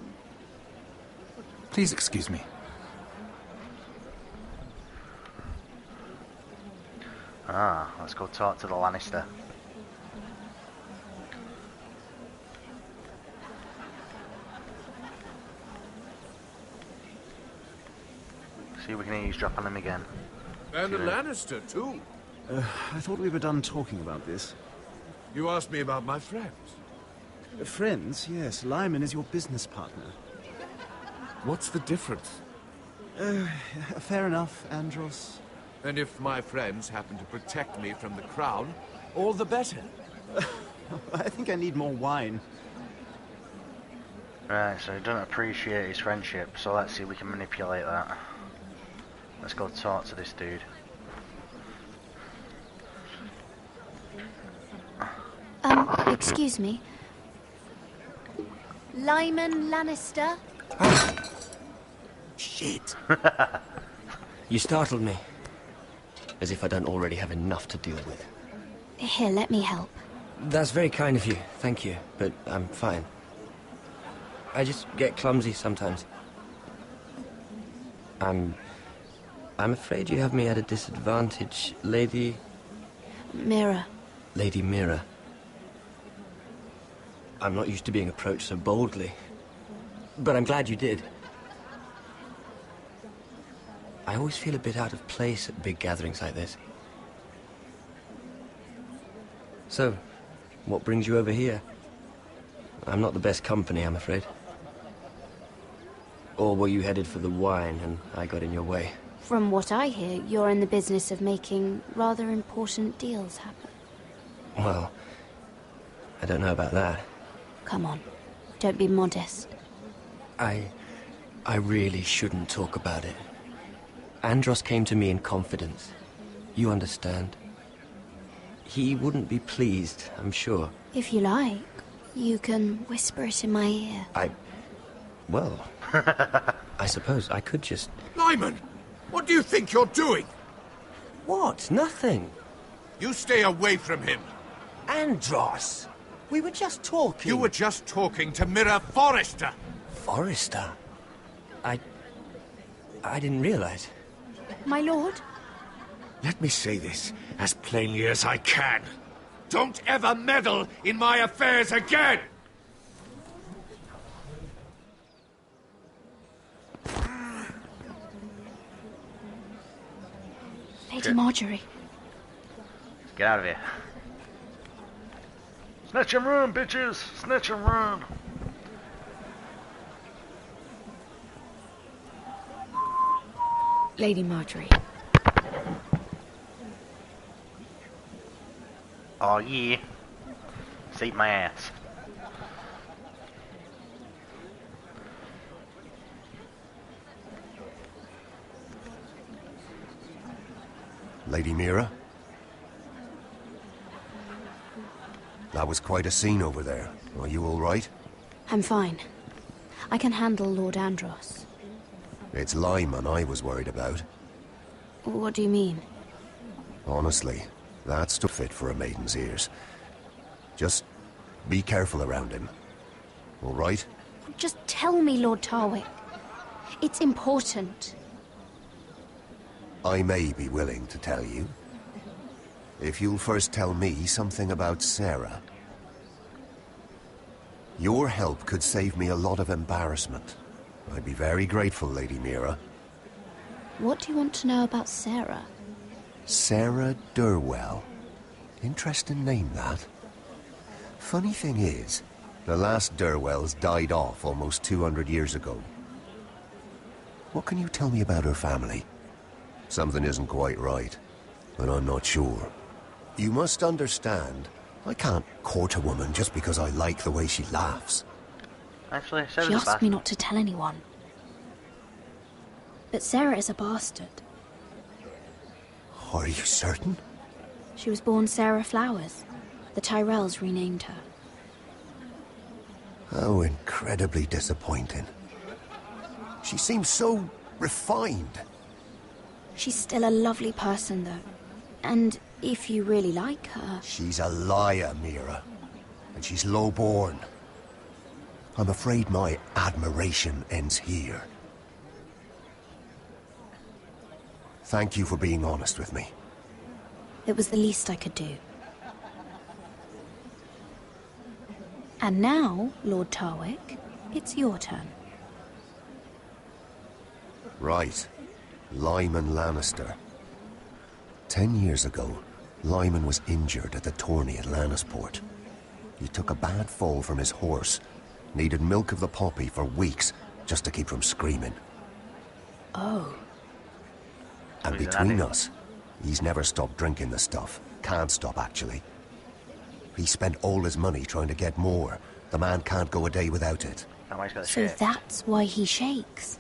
Q: Please excuse me.
A: Let's go talk to the Lannister. See if we can eavesdrop on him again.
V: And a Lannister, too.
M: I thought we were done talking about this.
V: You asked me about my friends.
M: Friends, yes. Lyman is your business partner.
V: What's the difference?
M: Fair enough, Andros.
V: And if my friends happen to protect me from the crown, all the better.
M: I think I need more wine.
A: Right, so he doesn't appreciate his friendship, so let's see if we can manipulate that. Let's go talk to this dude.
U: Excuse me. Lyman Lannister?
F: Shit. You startled me. As if I don't already have enough to deal with.
U: Here, let me help.
F: That's very kind of you, thank you, but I'm fine. I just get clumsy sometimes. I'm afraid you have me at a disadvantage, Lady...
U: Mira.
F: Lady Mira. I'm not used to being approached so boldly. But I'm glad you did. I always feel a bit out of place at big gatherings like this.
G: So, what brings you over here? I'm not the best company, I'm afraid. Or were you headed for the wine and I got in your way?
U: From what I hear, you're in the business of making rather important deals happen.
G: Well, I don't know about that.
U: Come on, don't be modest.
G: I really shouldn't talk about it. Andros came to me in confidence. You understand? He wouldn't be pleased, I'm sure.
U: If you like, you can whisper it in my ear.
G: Well, I suppose I could just...
V: Lyman! What do you think you're doing?
G: What? Nothing.
V: You stay away from him.
G: Andros! We were just talking.
V: You were just talking to Mirror Forrester.
G: Forrester? I didn't realize.
U: My lord?
V: Let me say this as plainly as I can. Don't ever meddle in my affairs again!
U: Lady Marjorie.
A: Get out of here. Snatch and run, bitches! Snatch and run!
U: Lady Marjorie.
A: Oh yeah. Save my ass.
E: Lady Mira? That was quite a scene over there. Are you all right?
U: I'm fine. I can handle Lord Andros.
E: It's Lyman I was worried about.
U: What do you mean?
E: Honestly, that's too fit for a maiden's ears. Just be careful around him. All right?
U: Just tell me, Lord Tarwick. It's important.
E: I may be willing to tell you. If you'll first tell me something about Sarah. Your help could save me a lot of embarrassment. I'd be very grateful, Lady Mira.
U: What do you want to know about Sarah?
E: Sarah Durwell. Interesting name, that. Funny thing is, the last Durwells died off almost 200 years ago. What can you tell me about her family? Something isn't quite right, but I'm not sure. You must understand, I can't court a woman just because I like the way she laughs.
A: Actually,
U: she asked me not to tell anyone. But Sarah is a bastard.
E: Are you certain?
U: She was born Sarah Flowers. The Tyrells renamed her.
E: How incredibly disappointing. She seems so refined.
U: She's still a lovely person, though. And if you really like her...
E: She's a liar, Mira. And she's low-born. I'm afraid my admiration ends here. Thank you for being honest with me.
U: It was the least I could do. And now, Lord Tarwick, it's your turn.
E: Right. Lyman Lannister. 10 years ago, Lyman was injured at the tourney at Lannisport. He took a bad fall from his horse. Needed milk of the poppy for weeks just to keep from screaming.
U: Oh.
E: And between us, he's never stopped drinking the stuff. Can't stop, actually. He spent all his money trying to get more. The man can't go a day without it.
U: So that's why he shakes.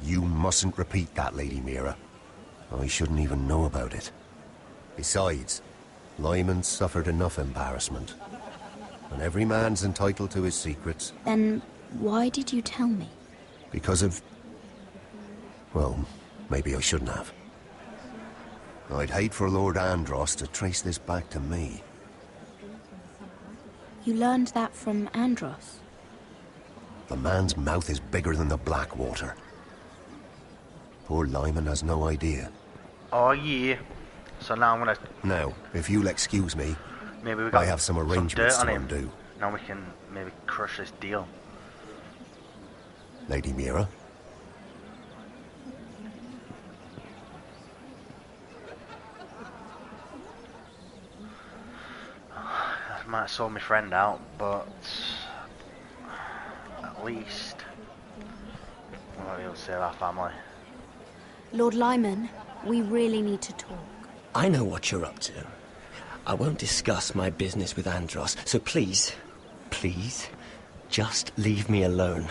E: You mustn't repeat that, Lady Mira. I shouldn't even know about it. Besides, Lyman suffered enough embarrassment. And every man's entitled to his secrets.
U: Then why did you tell me?
E: Because of... well, maybe I shouldn't have. I'd hate for Lord Andros to trace this back to me.
U: You learned that from Andros?
E: The man's mouth is bigger than the Blackwater. Poor Lyman has no idea.
A: Oh yeah. So now I'm gonna...
E: Now, if you'll excuse me,
A: maybe we got
E: I have some arrangements
A: dirt
E: to
A: on him.
E: undo.
A: Now we can maybe crush this deal.
E: Lady Mira?
A: might have sold my friend out, but at least I might be able to save our family.
U: Lord Lyman, we really need to talk.
G: I know what you're up to. I won't discuss my business with Andros, so please, just leave me alone.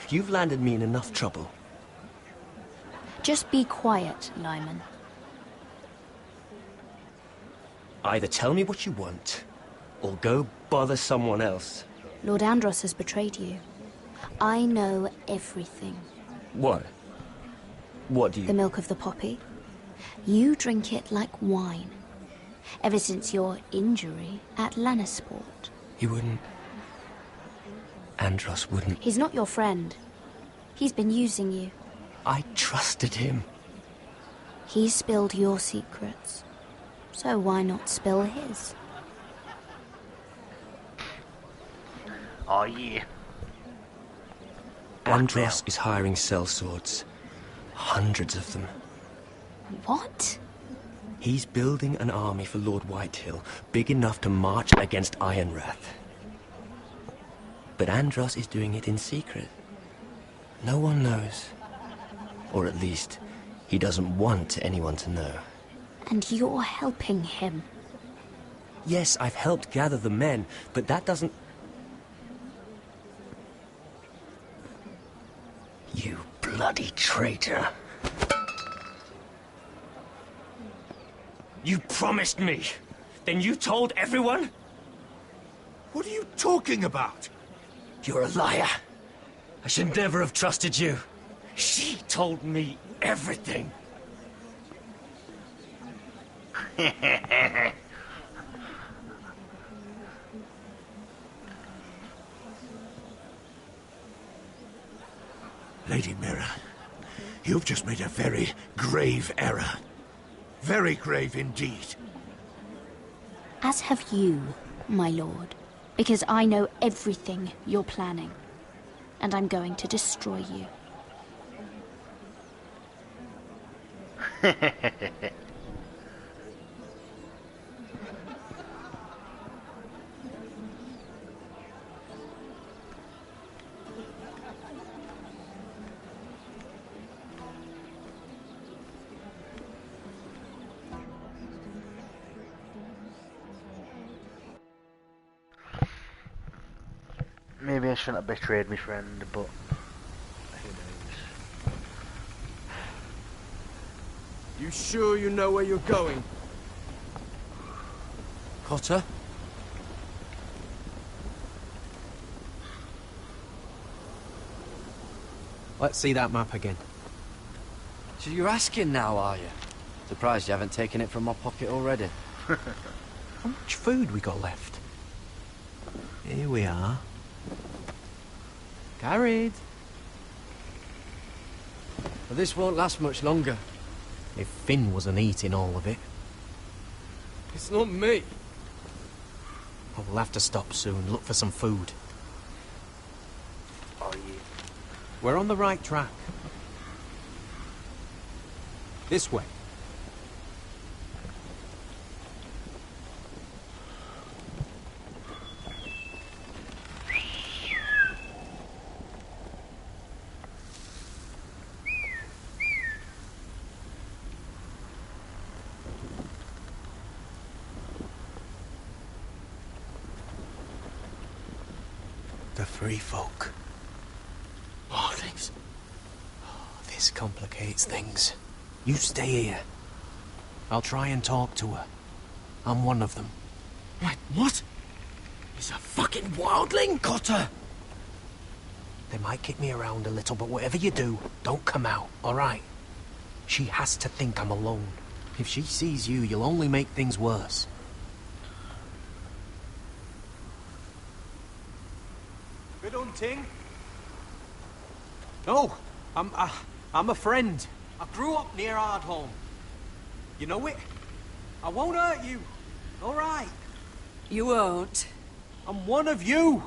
G: You've landed me in enough trouble.
U: Just be quiet, Lyman.
G: Either tell me what you want, or go bother someone else.
U: Lord Andros has betrayed you. I know everything.
G: What? What do you...
U: The milk of the poppy. You drink it like wine. Ever since your injury at Lannisport.
G: He wouldn't... Andros wouldn't...
U: He's not your friend. He's been using you.
G: I trusted him.
U: He spilled your secrets. So why not spill his?
A: Oh yeah.
G: Andros is hiring sellswords. Hundreds of them.
U: What?
G: He's building an army for Lord Whitehill, big enough to march against Ironrath. But Andros is doing it in secret. No one knows. Or at least, he doesn't want anyone to know.
U: And you're helping him.
G: Yes, I've helped gather the men, but that doesn't... You bloody traitor. You promised me. Then you told everyone?
V: What are you talking about?
G: You're a liar. I should never have trusted you. She told me everything.
V: Lady Mira, you've just made a very grave error. Very grave indeed.
U: As have you, my lord. Because I know everything you're planning. And I'm going to destroy you.
A: Maybe I shouldn't have betrayed my friend, but who knows?
F: You sure you know where you're going?
G: Cotter?
F: Let's see that map again.
K: So you're asking now, are you? Surprised you haven't taken it from my pocket already.
F: How much food we got left? Here we are. Carried.
K: But this won't last much longer.
F: If Finn wasn't eating all of it.
K: It's not me.
F: Well, we'll have to stop soon, look for some food.
A: Oh yeah.
F: We're on the right track. This way. The free folk. Morlings. Oh, this complicates things. You stay here. I'll try and talk to her. I'm one of them.
T: Wait, what? He's a fucking wildling?
F: Cotter! They might kick me around a little, but whatever you do, don't come out, alright? She has to think I'm alone. If she sees you, you'll only make things worse. Good hunting. No, I'm a friend. I grew up near Ardholm. You know it? I won't hurt you. All right.
L: You won't.
F: I'm one of you.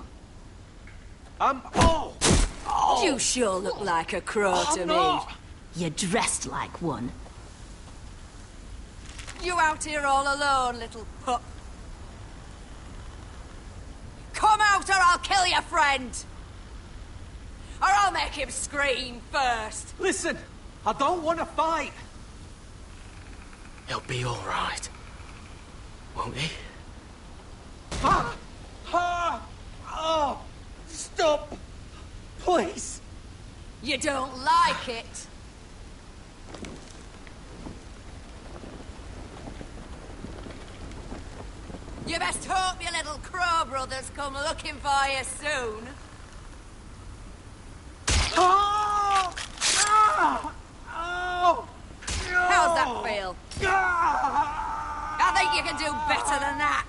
F: Oh!
L: You sure look like a crow to me.
F: Not.
L: You're dressed like one. You out here all alone, little pup.
N: out or I'll kill your friend! Or I'll make him scream first!
F: Listen, I don't want to fight! He'll be all right, won't he? Oh! Stop! Please!
N: You don't like it? You best hope your little crow brothers come looking for you soon.
F: Oh! Ah! Oh!
N: How's that feel? I think you can do better than that.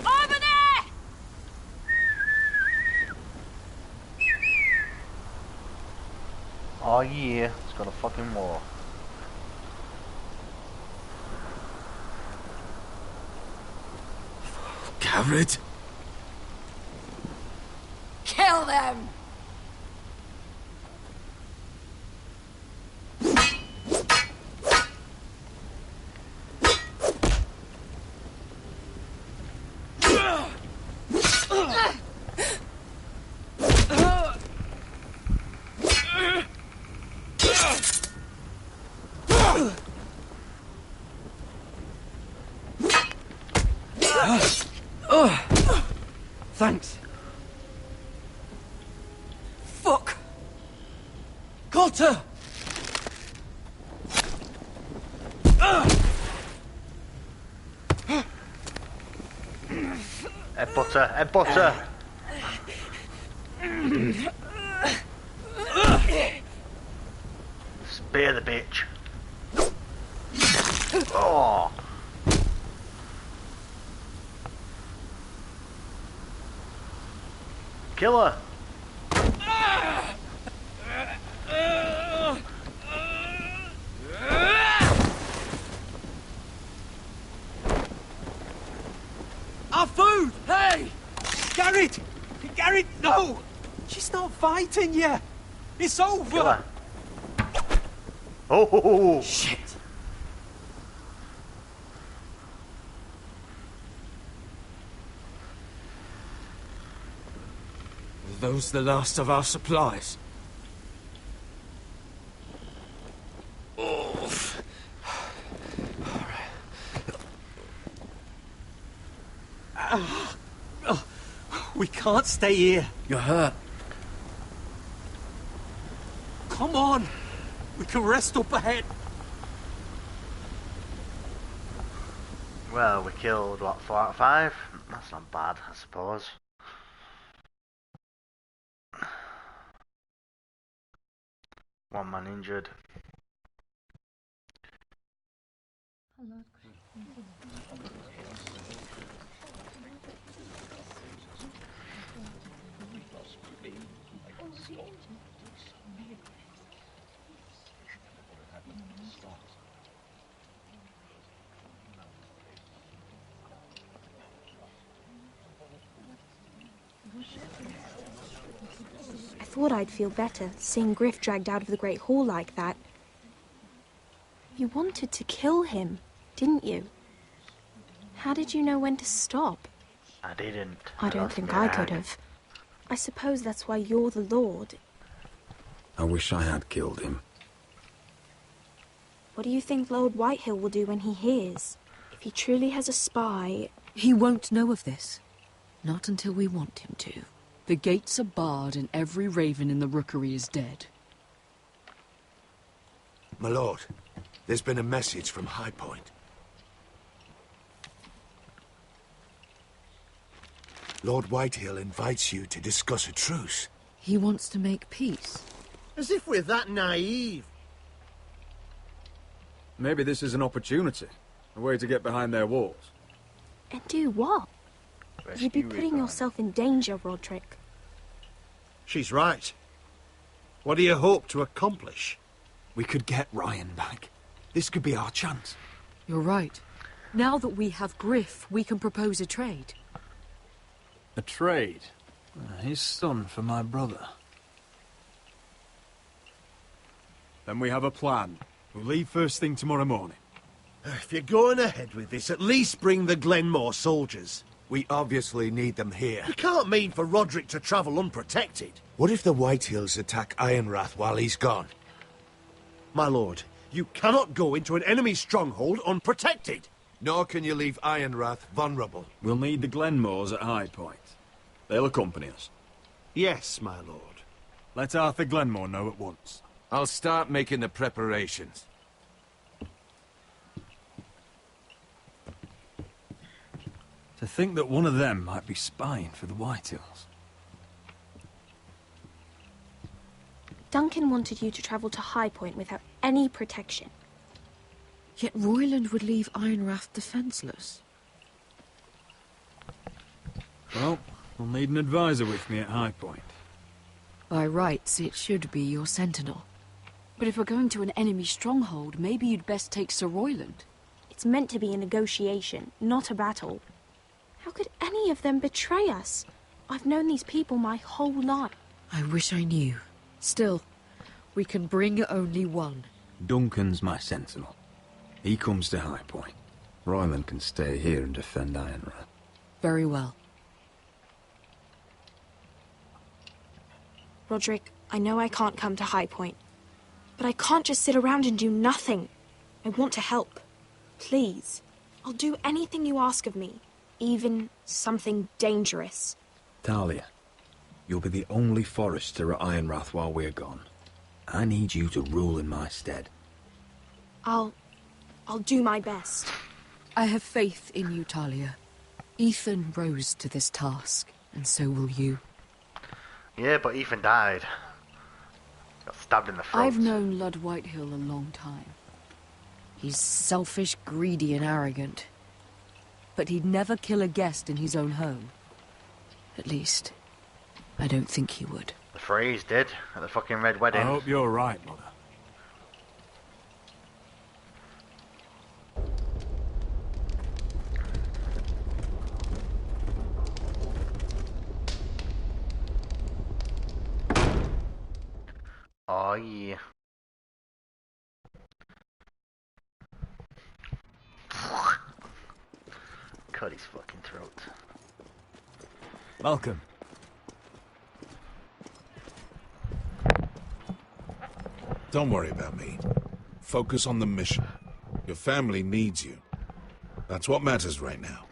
N: Over there!
A: Oh yeah, it's got a fucking war.
F: Garrett!
N: Kill them!
F: Thanks.
N: Fuck!
F: Coulter!
A: Head butter, head butter! Spear the bitch. Oh! Kill her!
F: Our food! Hey! Garrett! Garrett, no! She's not fighting yet! It's over!
A: Kill her. Oh!
F: Shit! Are those the last of our supplies? Oh. We can't stay here.
G: You're hurt.
F: Come on! We can rest up ahead.
A: Well, we killed, what, 4 out of 5? That's not bad, I suppose. One man injured.
O: I thought I'd feel better, seeing Griff dragged out of the Great Hall like that. You wanted to kill him, didn't you? How did you know when to stop?
A: I didn't.
O: I don't think I could have. I suppose that's why you're the Lord.
M: I wish I had killed him.
O: What do you think Lord Whitehill will do when he hears? If he truly has a spy...
L: He won't know of this. Not until we want him to. The gates are barred and every raven in the rookery is dead.
V: My lord, there's been a message from High Point. Lord Whitehill invites you to discuss a truce.
L: He wants to make peace.
T: As if we're that naive.
M: Maybe this is an opportunity. A way to get behind their walls.
O: And do what? You'd be putting yourself in danger, Roderick.
T: She's right. What do you hope to accomplish?
M: We could get Ryan back. This could be our chance.
L: You're right. Now that we have Griff, we can propose a trade.
M: A trade? His son for my brother.
H: Then we have a plan. We'll leave first thing tomorrow morning.
T: If you're going ahead with this, at least bring the Glenmore soldiers.
V: We obviously need them here.
T: You can't mean for Roderick to travel unprotected.
V: What if the Whitehills attack Ironrath while he's gone?
T: My lord, you cannot go into an enemy stronghold unprotected.
V: Nor can you leave Ironrath vulnerable.
H: We'll need the Glenmores at High Point. They'll accompany us.
T: Yes, my lord.
H: Let Arthur Glenmore know at once.
V: I'll start making the preparations.
M: To think that one of them might be spying for the Whitehills.
O: Duncan wanted you to travel to High Point without any protection.
L: Yet Royland would leave Ironrath defenseless.
M: Well, we'll need an advisor with me at High Point.
L: By rights, it should be your sentinel. But if we're going to an enemy stronghold, maybe you'd best take Sir Royland.
O: It's meant to be a negotiation, not a battle. How could any of them betray us? I've known these people my whole life.
L: I wish I knew. Still, we can bring only one.
M: Duncan's my sentinel. He comes to High Point. Royland can stay here and defend Ironrath.
L: Very well.
O: Roderick, I know I can't come to High Point, but I can't just sit around and do nothing. I want to help. Please. I'll do anything you ask of me, even something dangerous.
M: Talia, you'll be the only forester at Ironrath while we're gone. I need you to rule in my stead.
O: I'll do my best.
L: I have faith in you, Talia. Ethan rose to this task, and so will you.
A: Yeah, but Ethan died. Got stabbed in the throat.
L: I've known Lud Whitehill a long time. He's selfish, greedy, and arrogant. But he'd never kill a guest in his own home. At least, I don't think he would.
A: The Freys did at the fucking Red Wedding.
H: I hope you're right, Mother.
A: Oh yeah. Cut his fucking throat.
H: Malcolm.
D: Don't worry about me. Focus on the mission. Your family needs you. That's what matters right now.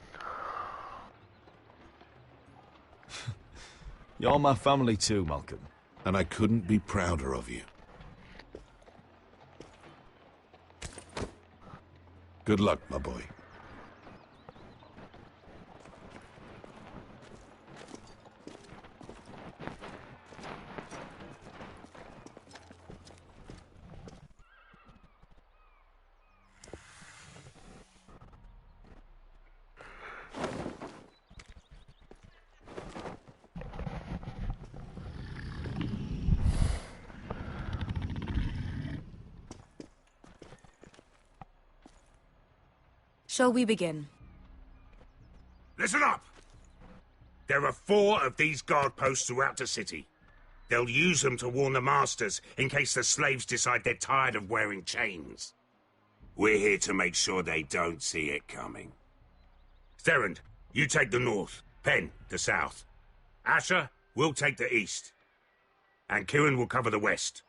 S: You're my family too, Malcolm.
D: And I couldn't be prouder of you. Good luck, my boy.
N: Shall we begin?
V: Listen up! There are 4 of these guard posts throughout the city. They'll use them to warn the masters in case the slaves decide they're tired of wearing chains. We're here to make sure they don't see it coming. Therend, you take the north. Penn, the south. Asher, we'll take the east. And Kieran will cover the west.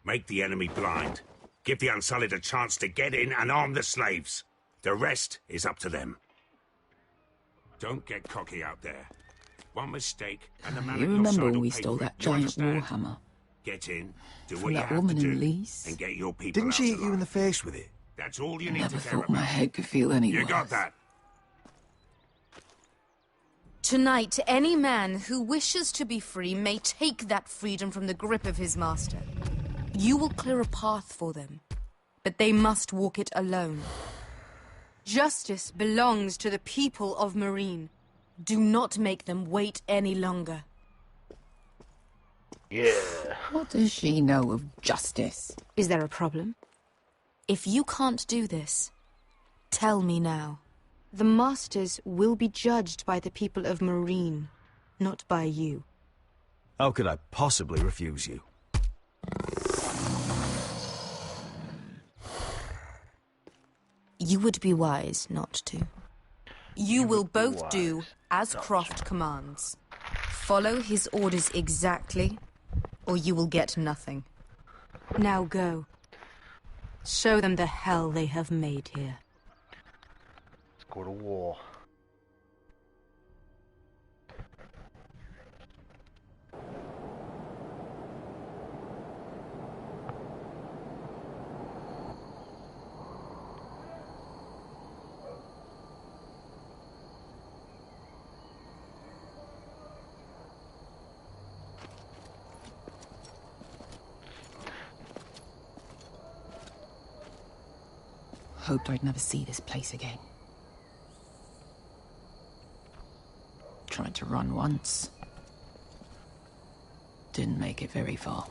V: Make the enemy blind. Give the Unsullied a chance to get in and arm the slaves. The rest is up to them. Don't get cocky out there. One mistake and the man
I: You
V: at your
I: remember
V: side
I: when
V: will
I: we
V: pay
I: stole
V: for it.
I: that
V: You
I: giant
V: understand?
I: warhammer?
V: Get in, do
I: From
V: what you
I: that
V: have
I: woman
V: to
I: in
V: do,
I: Lease?
V: and get your people
E: Didn't she
V: out
E: hit you in the face with it?
V: That's all you
I: I
V: need
I: never
V: to care
I: thought my
V: about.
I: head could feel any
V: You
I: worse.
V: got that?
N: Tonight, any man who wishes to be free may take that freedom from the grip of his master. You will clear a path for them, but they must walk it alone. Justice belongs to the people of Marine. Do not make them wait any longer.
A: Yeah.
I: What does she know of justice?
N: Is there a problem? If you can't do this, tell me now. The masters will be judged by the people of Marine. not by you.
S: How could I possibly refuse you?
N: You would be wise not to. You will both do as Croft commands. Follow his orders exactly, or you will get nothing. Now go. Show them the hell they have made here.
A: Let's go to war.
I: Hoped I'd never see this place again. Tried to run once. Didn't make it very far.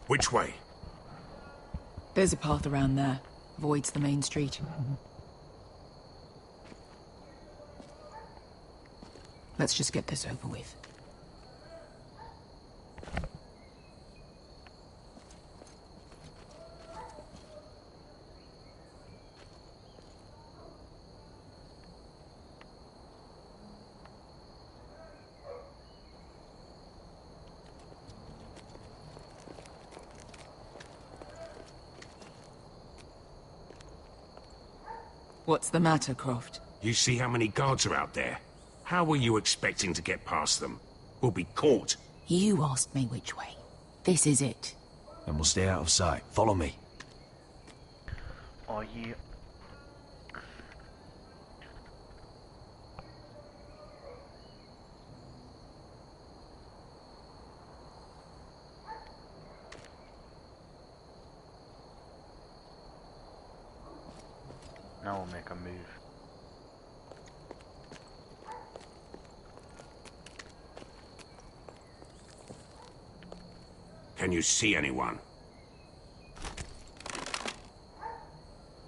V: Which way?
I: There's a path around there. Avoids the main street. Let's just get this over with. What's the matter, Croft?
V: You see how many guards are out there? How were you expecting to get past them? We'll be caught.
I: You asked me which way. This is it.
S: Then we'll stay out of sight. Follow me.
A: Are you... Now we'll make a move.
V: Can you see anyone?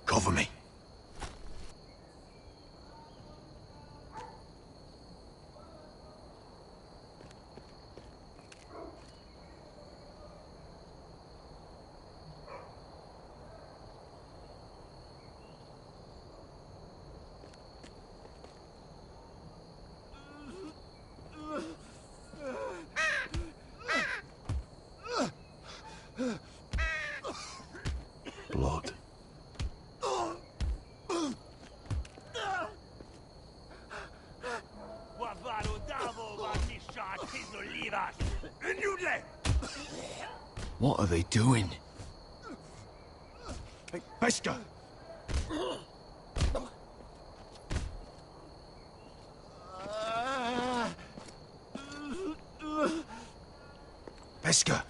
S: Cover me. Blood. What are they doing? Hey, Pesca! Pesca!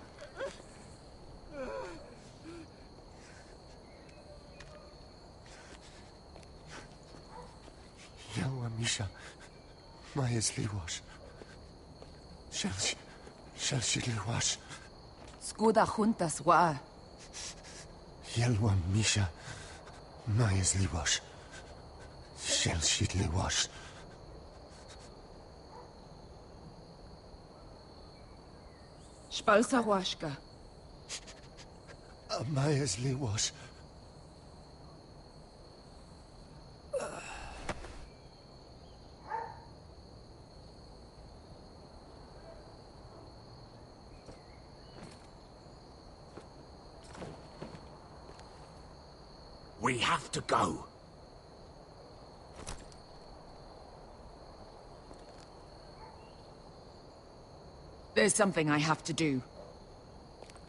E: Yelwa Misha, Maya's Liwash. Shelshi Liwash.
I: Skuda juntas wa.
E: Yelwa Misha, Maya's Liwash. Shelshi Liwash.
I: Spalsa washka.
E: Maya's Liwash.
V: We have to go.
I: There's something I have to do.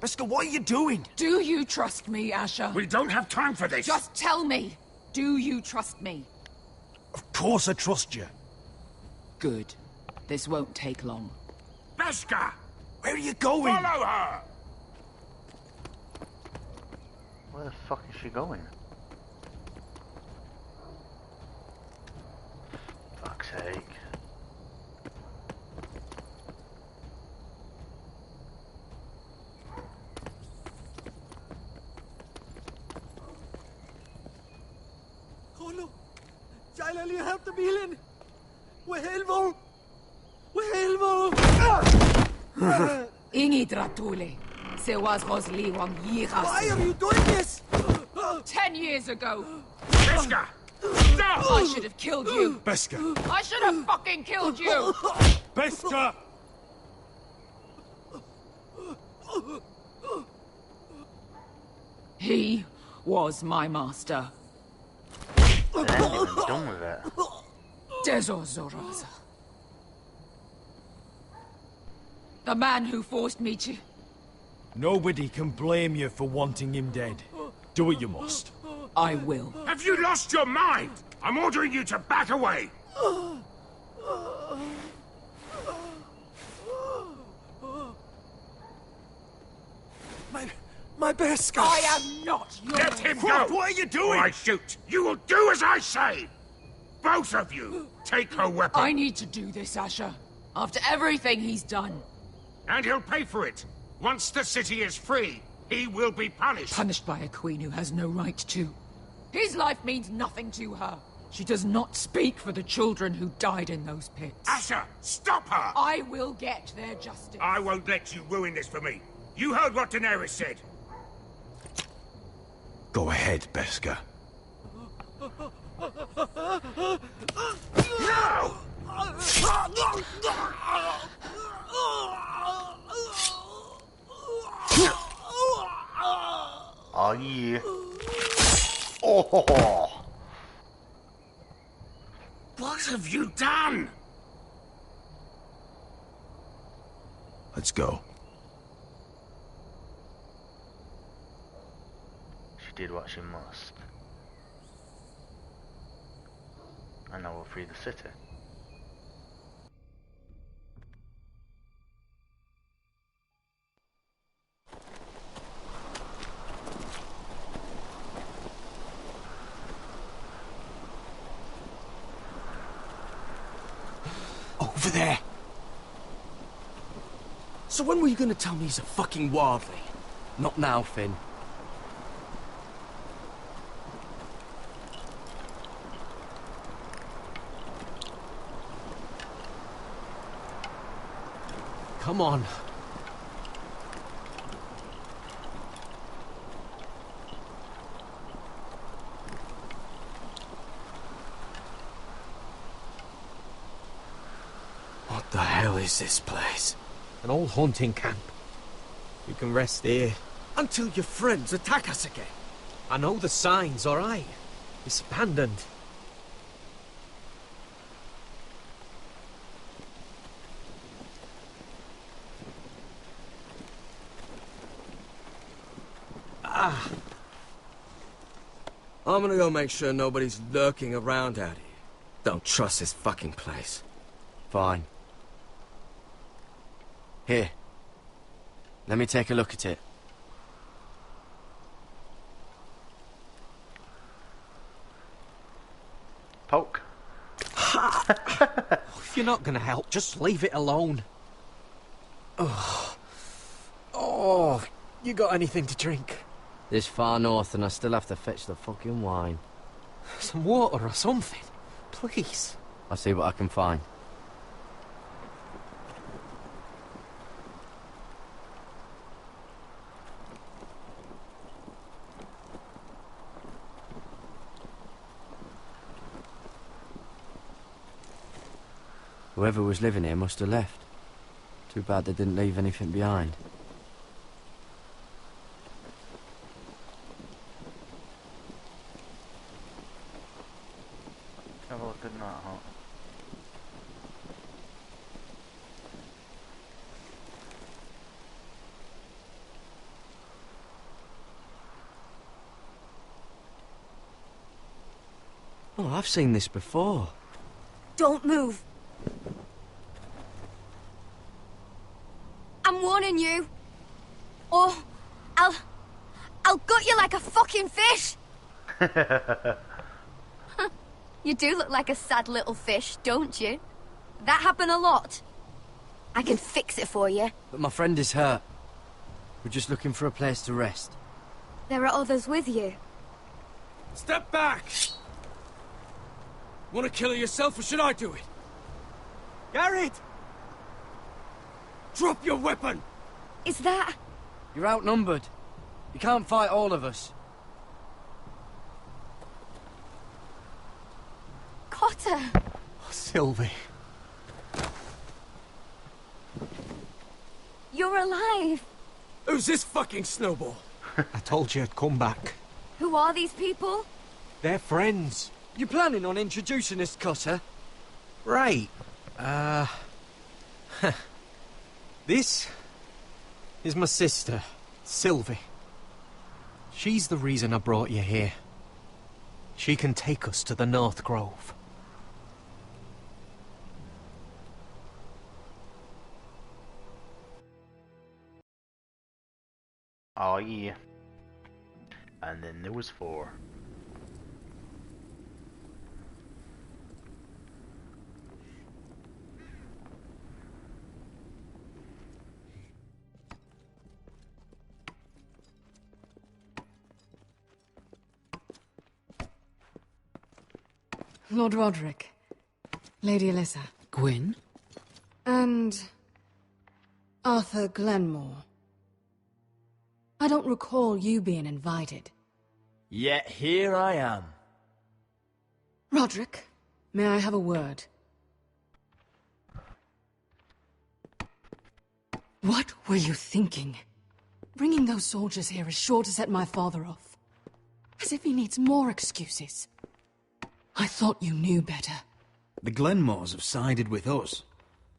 S: Pesca, what are you doing?
I: Do you trust me, Asher?
V: We don't have time for this.
I: Just tell me. Do you trust me?
S: Of course I trust you.
I: Good. This won't take long.
V: Pesca!
S: Where are you going?
V: Follow her!
A: Where the fuck is she going? Fuck's sake.
F: Vil je hämta bilen? Helvo! Helvo!
I: Ingi Dratuli. Se was Rosli Wang Yiras.
F: Why are you doing this?
I: 10 years ago.
V: Beska! Stop!
I: I should have killed you.
M: Beska!
I: I should have fucking killed you.
M: Beska!
I: He was my master.
A: Then anyone's done with it.
I: Dezozoraza. The man who forced me to...
M: Nobody can blame you for wanting him dead. Do what you must.
I: I will.
V: Have you lost your mind? I'm ordering you to back away!
F: My Beska!
I: I am not yours.
V: Let him go!
M: What are you doing?
V: Or I shoot! You will do as I say! Both of you! Take her weapon!
I: I need to do this, Asher. After everything he's done.
V: And he'll pay for it! Once the city is free, he will be punished!
I: Punished by a queen who has no right to. His life means nothing to her. She does not speak for the children who died in those pits.
V: Asher, stop her!
I: I will get their justice.
V: I won't let you ruin this for me. You heard what Daenerys said.
M: Go ahead, Beska.
V: No!
A: Oh yeah. Oh.
V: What have you done?
M: Let's go.
A: She did what she must. And now we'll free the city.
F: Over there. So when were you gonna tell me he's a fucking wildling?
G: Not now, Finn.
F: Come on. What the hell is this place?
J: An old hunting camp. You can rest here.
F: Until your friends attack us again.
J: I know the signs, alright? It's abandoned.
F: I'm gonna go make sure nobody's lurking around out here. Don't trust this fucking place.
G: Fine. Here. Let me take a look at it.
A: Poke.
J: If you're not gonna help, just leave it alone. Oh, you got anything to drink?
G: This far north and I still have to fetch the fucking wine.
J: Some water or something, please.
G: I'll see what I can find. Whoever was living here must have left. Too bad they didn't leave anything behind.
A: Have a look at that hut.
G: Oh, I've seen this before.
C: Don't move. I'm warning you. Or I'll gut you like a fucking fish. You do look like a sad little fish, don't you? That happen a lot. I can fix it for you.
G: But my friend is hurt. We're just looking for a place to rest.
C: There are others with you.
F: Step back! Want to kill her yourself, or should I do it? Garrett! Drop your weapon!
C: Is that...
K: You're outnumbered. You can't fight all of us.
C: Cotter!
F: Sylvie.
C: You're alive!
F: Who's this fucking snowball? I told you I'd come back.
C: Who are these people?
F: They're friends.
K: You planning on introducing us, Cotter?
F: Right. This is my sister, Sylvie. She's the reason I brought you here. She can take us to the North Grove.
A: Oh yeah. And then there was 4.
L: Lord Roderick, Lady Alyssa.
J: Gwyn?
L: And... Arthur Glenmore. I don't recall you being invited.
J: Yet here I am.
L: Roderick, may I have a word? What were you thinking? Bringing those soldiers here is sure to set my father off. As if he needs more excuses. I thought you knew better.
M: The Glenmores have sided with us.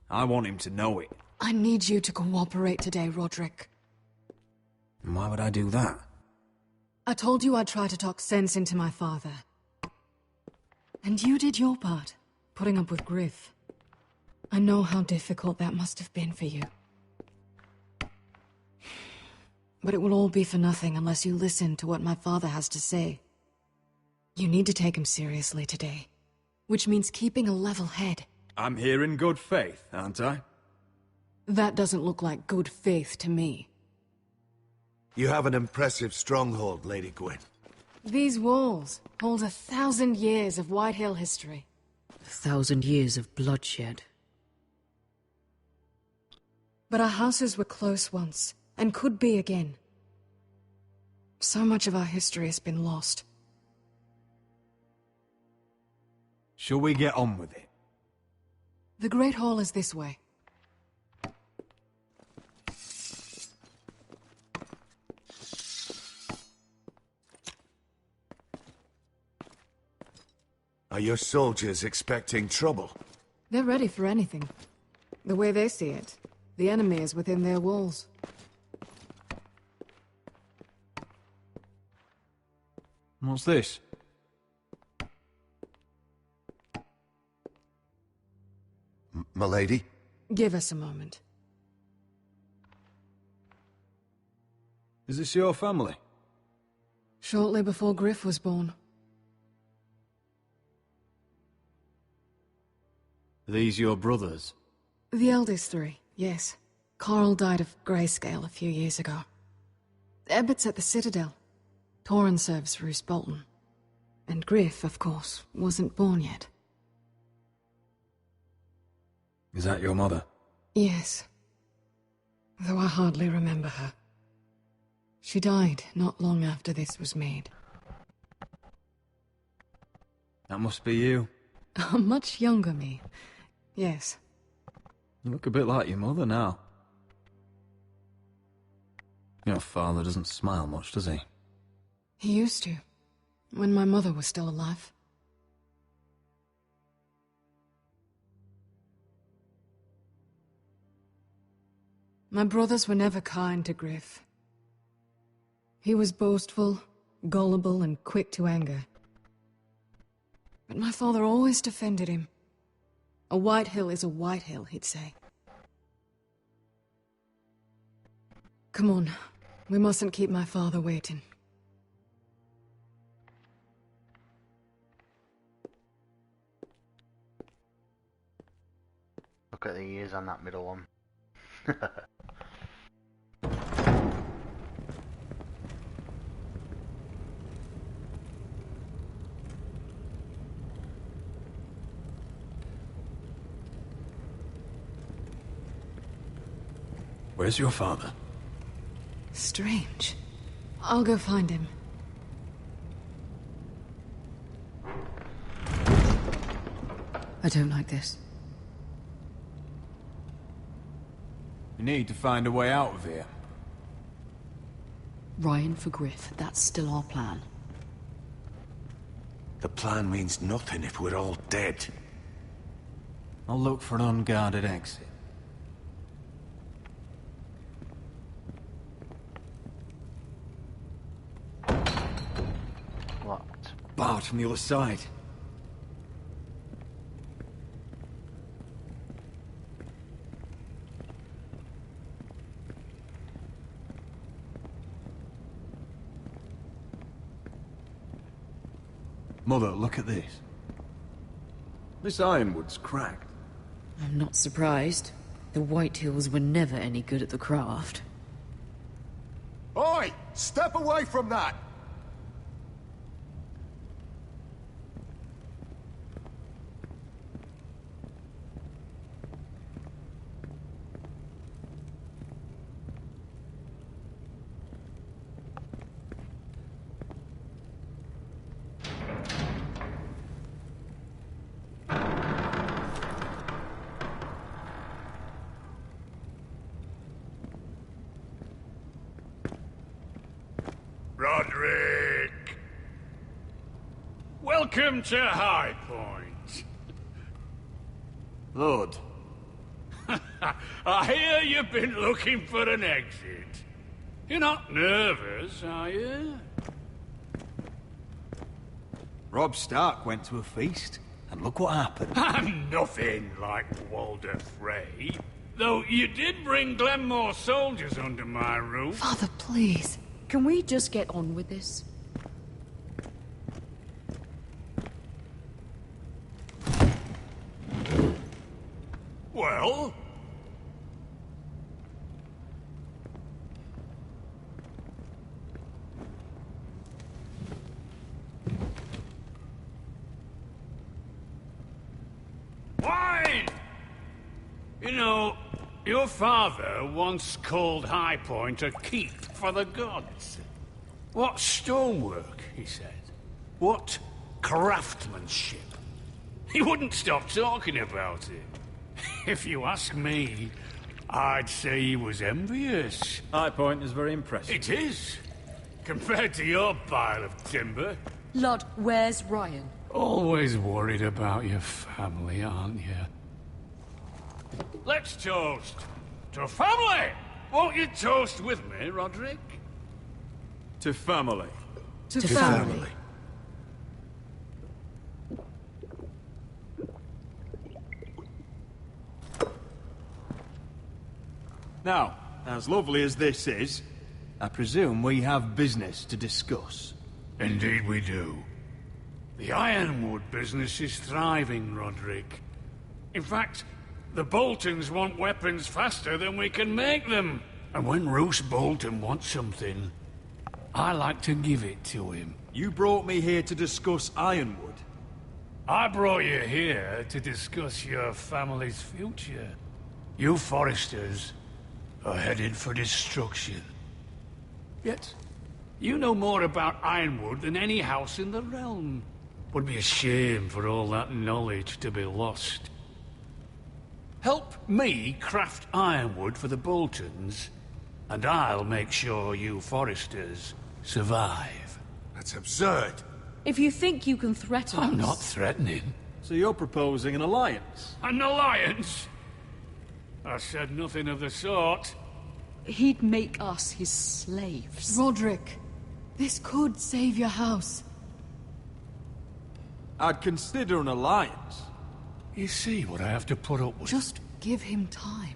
M: I want him to know it.
L: I need you to cooperate today, Roderick.
M: And why would I do that?
L: I told you I'd try to talk sense into my father. And you did your part, putting up with Griff. I know how difficult that must have been for you. But it will all be for nothing unless you listen to what my father has to say. You need to take him seriously today, which means keeping a level head.
M: I'm here in good faith, aren't I?
L: That doesn't look like good faith to me.
P: You have an impressive stronghold, Lady Gwyn.
L: These walls hold 1,000 years of Whitehill history.
J: 1,000 years of bloodshed.
L: But our houses were close once, and could be again. So much of our history has been lost.
M: Shall we get on with it?
L: The Great Hall is this way.
P: Are your soldiers expecting trouble?
L: They're ready for anything. The way they see it, the enemy is within their walls.
M: What's this?
P: Milady?
L: Give us a moment.
M: Is this your family?
L: Shortly before Griff was born.
M: These your brothers?
L: The eldest 3, yes. Carl died of grayscale a few years ago. Ebbett's at the Citadel. Torrin serves Roose Bolton. And Griff, of course, wasn't born yet.
M: Is that your mother?
L: Yes. Though I hardly remember her. She died not long after this was made.
M: That must be you.
L: A much younger me. Yes.
M: You look a bit like your mother now. Your father doesn't smile much, does he?
L: He used to, when my mother was still alive. My brothers were never kind to Griff. He was boastful, gullible, and quick to anger. But my father always defended him. A Whitehill is a Whitehill, he'd say. Come on, we mustn't keep my father waiting.
A: Look at the ears on that middle one.
M: Where's your father?
L: Strange. I'll go find him. I don't like this.
M: You need to find a way out of here.
L: Ryan for Griff, that's still our plan.
P: The plan means nothing if we're all dead.
M: I'll look for an unguarded exit.
A: Locked.
M: Barred from the other side. Mother, look at this. This ironwood's cracked.
L: I'm not surprised. The Whitehills were never any good at the craft.
P: Oi! Step away from that!
V: Roderick! Welcome to High Point.
M: Lord.
V: I hear you've been looking for an exit. You're not nervous, are you?
M: Robb Stark went to a feast, and look what happened.
V: I'm nothing like Walder Frey. Though you did bring Glenmore soldiers under my roof.
L: Father, please. Can we just get on with this?
V: Well? Wine! You know, your father once called High Point a keep for the gods. What stonework, he said. What craftsmanship. He wouldn't stop talking about it. If you ask me, I'd say he was envious.
M: High Point is very impressive.
V: It is. Compared to your pile of timber.
L: Lud, where's Ryan?
V: Always worried about your family, aren't you? Let's toast. To family! Won't you toast with me, Roderick?
M: To family.
L: To family.
M: Now, as lovely as this is, I presume we have business to discuss.
V: Indeed we do. The ironwood business is thriving, Roderick. In fact, the Boltons want weapons faster than we can make them. And when Roose Bolton wants something, I like to give it to him.
M: You brought me here to discuss ironwood.
V: I brought you here to discuss your family's future. You Forresters are headed for destruction. Yet, you know more about ironwood than any house in the realm. Would be a shame for all that knowledge to be lost. Help me craft ironwood for the Boltons, and I'll make sure you Forresters survive.
P: That's absurd.
L: If you think you can threaten us...
V: I'm not threatening.
M: So you're proposing an alliance?
V: An alliance? I said nothing of the sort.
L: He'd make us his slaves.
B: Roderick, this could save your house.
M: I'd consider an alliance.
V: You see what I have to put up with?
B: Just give him time.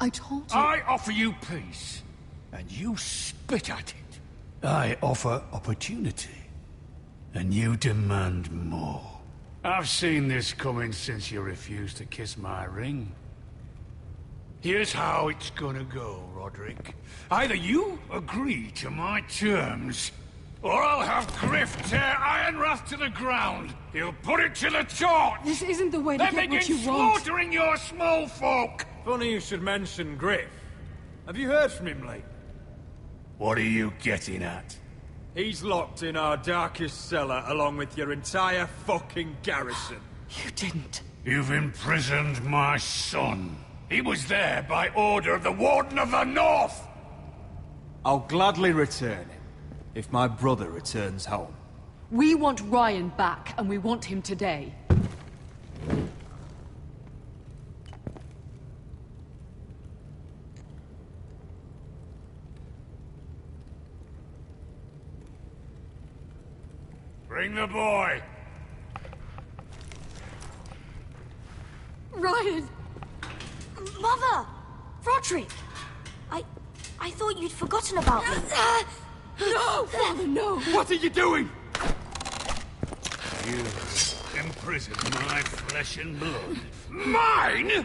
B: I told you...
V: I offer you peace, and you spit at it. I offer opportunity, and you demand more. I've seen this coming since you refused to kiss my ring. Here's how it's gonna go, Roderick. Either you agree to my terms, or I'll have Griff tear Ironrath to the ground. He'll put it to the torch.
B: This isn't the way to
V: then
B: get what
V: begin
B: you want.
V: slaughtering your small folk.
M: Funny you should mention Griff.
H: Have you heard from him lately?
V: What are you getting at?
H: He's locked in our darkest cellar along with your entire fucking garrison.
L: You didn't.
V: You've imprisoned my son. He was there by order of the Warden of the North!
H: I'll gladly return him, if my brother returns home.
L: We want Ryan back, and we want him today.
V: Bring the boy!
O: Ryan! Mother! Roderick! I thought you'd forgotten about me.
L: No! Father, no!
H: What are you doing?
V: You imprisoned my flesh and blood. Mine?!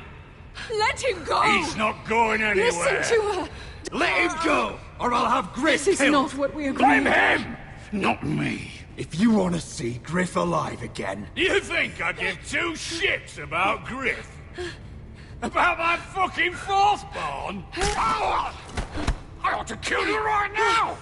L: Let him go!
V: He's not going anywhere!
L: Listen to her!
H: Let him go, or I'll have Griff
L: This is
H: killed.
L: not what we agreed.
V: Blame him! Not me!
H: If you want to see Griff alive again...
V: You think I give two shits about Griff? About my fucking fourth born? I ought to kill you right now!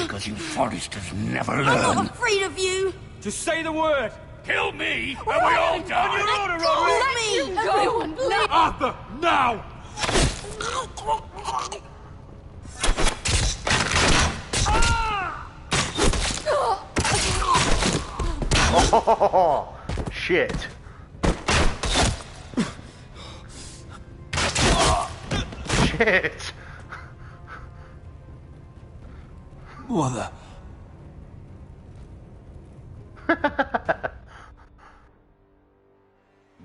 V: Because you Forresters never learn.
O: I'm not afraid of you!
H: Just say the word!
V: Kill me, and we all die!
H: On your order,
O: Let
H: Roderick!
O: me! Everyone, please!
H: Arthur, now!
A: Oh, shit. Shit.
H: Mother.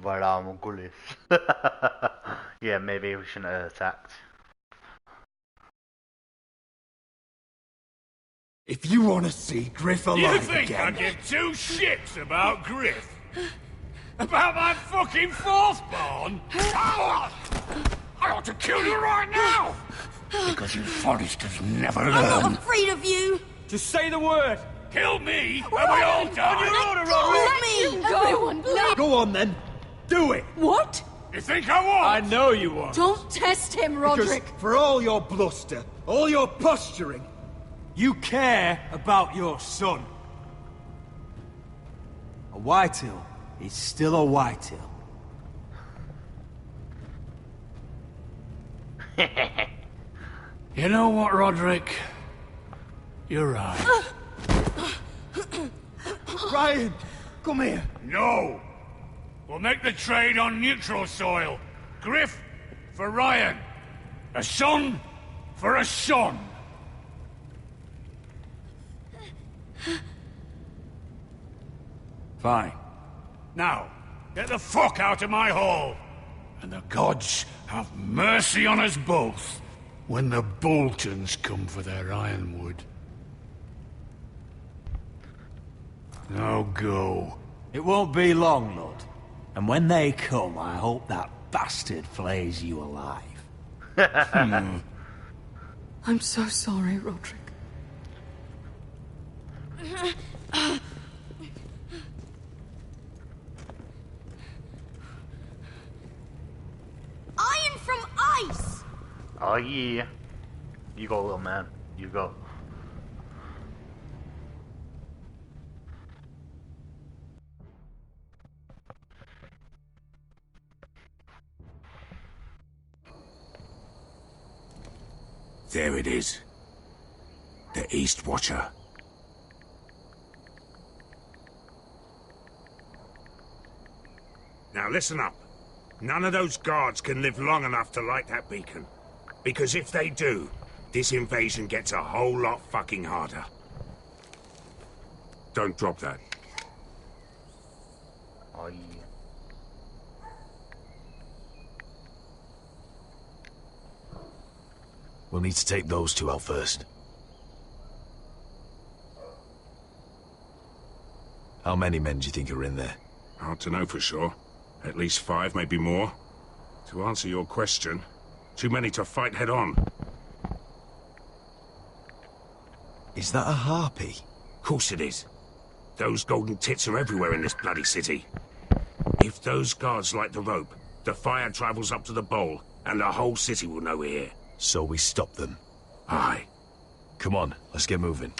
A: Voilà, Mongolis. Yeah, maybe we shouldn't have attacked.
H: If you want to see Griff alive
V: You think
H: again...
V: I give two shits about Griff? About my fucking fourth born? I ought to kill you right now! Because you Forresters never
O: I'm
V: learn.
O: not afraid of you!
H: Just say the word!
V: Kill me, and we all die!
H: On your order, Roderick!
O: Let me! Everyone, please!
H: Go on then! Do it!
L: What?
V: You think I won't?
H: I know you won't!
L: Don't test him,
H: Because
L: Roderick!
H: for all your bluster, all your posturing, you care about your son. A Whitetail is still a Whitetail.
V: You know what, Roderick? You're right.
H: Ryan, come here.
V: No! We'll make the trade on neutral soil. Griff for Ryan. A son for a son. Fine. Now, get the fuck out of my hall. And the gods have mercy on us both when the Boltons come for their ironwood. Now go.
M: It won't be long, Lord. And when they come, I hope that bastard flays you alive.
L: I'm so sorry, Roderick.
O: Iron from ice!
A: Oh yeah. You go, little man. You go.
V: There it is. The East Watcher. Now listen up. None of those guards can live long enough to light that beacon. Because if they do, this invasion gets a whole lot fucking harder. Don't drop that.
A: Oh yeah.
S: We'll need to take those two out first. How many men do you think are in there?
V: Hard to know for sure. At least 5, maybe more. To answer your question, too many to fight head on.
S: Is that a harpy?
V: Course it is. Those golden tits are everywhere in this bloody city. If those guards light the rope, the fire travels up to the bowl, and the whole city will know we're here.
S: So we stop them.
V: Aye.
S: Come on, let's get moving.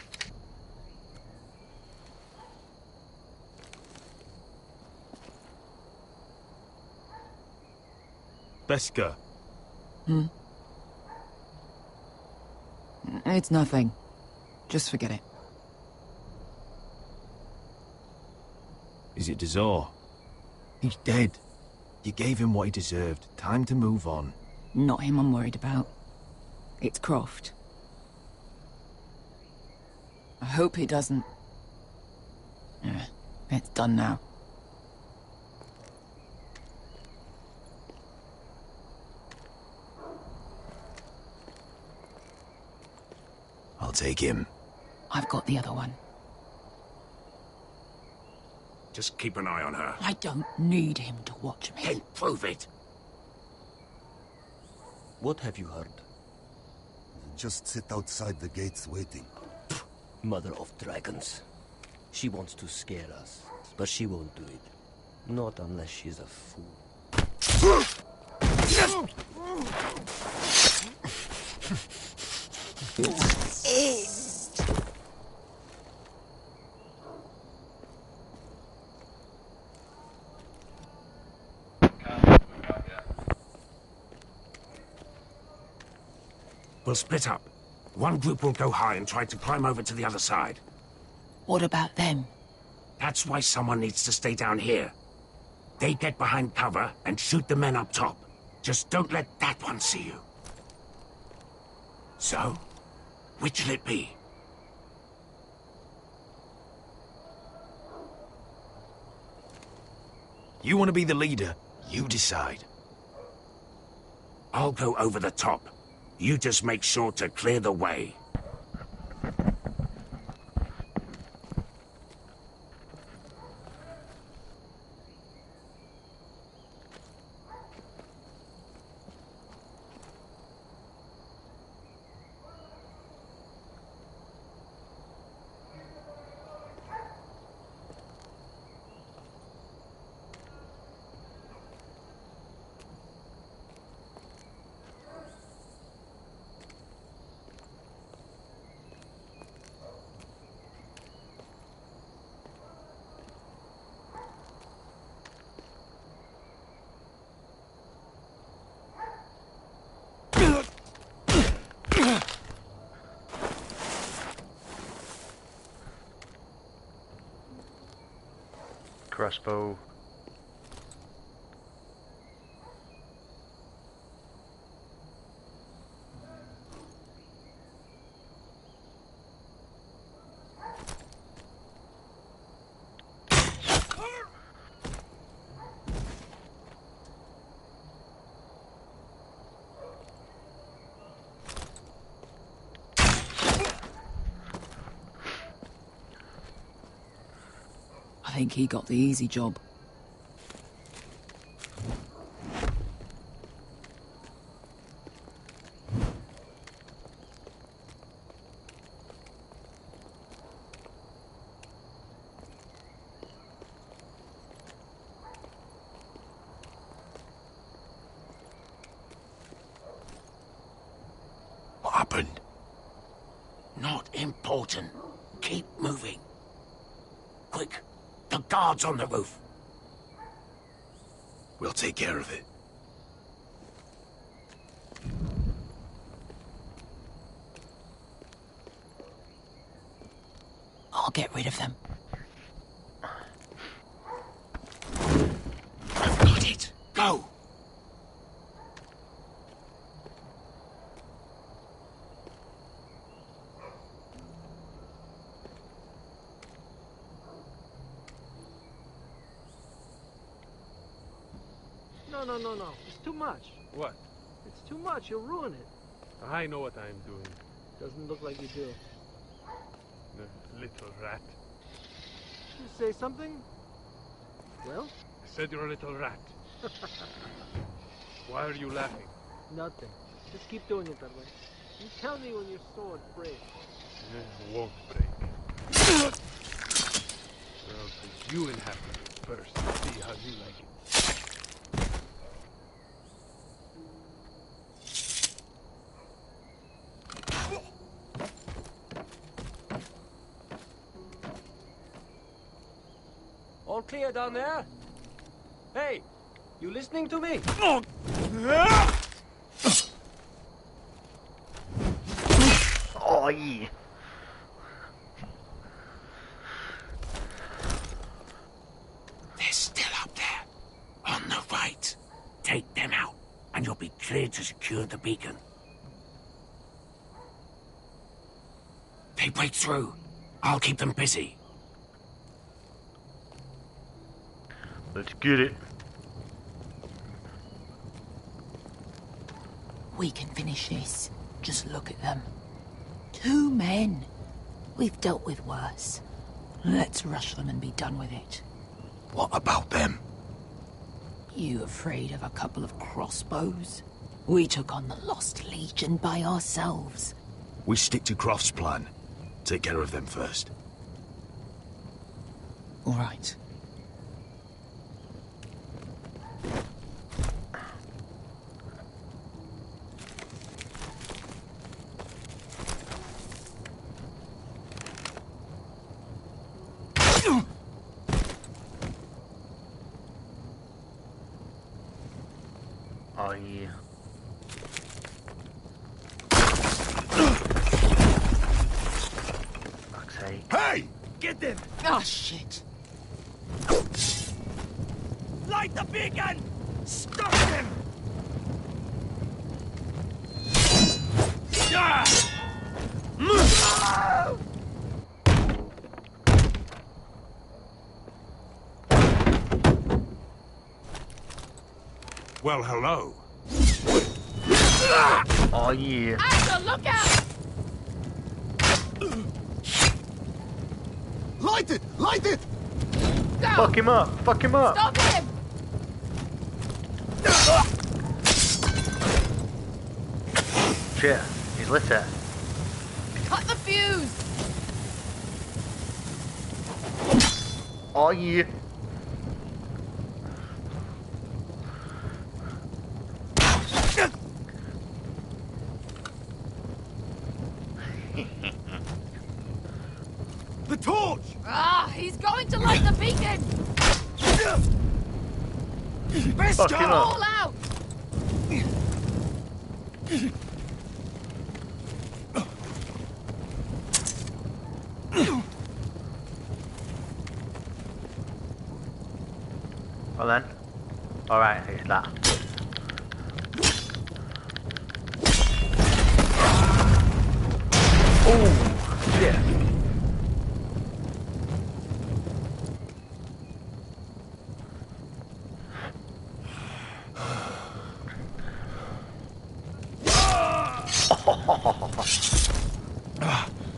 S: Beska.
B: Hmm? It's nothing. Just forget it.
S: Is it Dazor? He's dead. You gave him what he deserved. Time to move on.
B: Not him I'm worried about. It's Croft. I hope he doesn't... It's done now.
S: I'll take him.
B: I've got the other one.
V: Just keep an eye on her.
B: I don't need him to watch me.
V: Then prove it.
G: What have you heard?
P: Just sit outside the gates waiting.
G: Mother of dragons. She wants to scare us, but she won't do it. Not unless she's a fool.
V: We'll split up. One group will go high and try to climb over to the other side.
B: What about them?
V: That's why someone needs to stay down here. They get behind cover and shoot the men up top. Just don't let that one see you. So, which'll it be?
S: You want to be the leader? You decide.
V: I'll go over the top. You just make sure to clear the way.
A: Crossbow.
B: I think he got the easy job.
S: What happened?
V: Not important. Keep moving. Quick. The guards on the roof.
S: We'll take care of it.
B: I'll get rid of them.
V: I've got it. Go.
Q: No. It's too much.
J: What?
Q: It's too much. You'll ruin it.
J: I know what I'm doing.
Q: Doesn't look like you do.
J: The little rat.
Q: You say something? Well?
J: I said you're a little rat. Why are you laughing?
Q: Nothing. Just keep doing it that way. You tell me when your sword breaks.
J: It won't break. Well, you will have to first see how you like it.
F: All clear down there? Hey, you listening to me?
A: Oh, yeah.
V: They're still up there. On the right. Take them out, and you'll be cleared to secure the beacon. They break through. I'll keep them busy.
A: Let's get it.
I: We can finish this. Just look at them. 2 men. We've dealt with worse. Let's rush them and be done with it.
S: What about them?
I: You afraid of a couple of crossbows? We took on the Lost Legion by ourselves.
S: We stick to Croft's plan. Take care of them first.
I: All right.
A: Oh, yeah. Fuck's sake.
H: Hey! Get them!
I: Oh, shit.
H: Light the beacon! Stop them!
V: Well, hello.
A: Oh, yeah.
I: Asher, look out!
H: Light it! Light it!
I: Go!
A: Fuck him up! Fuck him up!
I: Stop him!
A: Shit, he's lit it.
I: Cut the fuse!
A: Oh, yeah.
H: The torch!
I: Ah, he's going to light the beacon! Best
A: Fuck him up.
I: all out!
A: Well then. Alright, it's that. Oh, shit.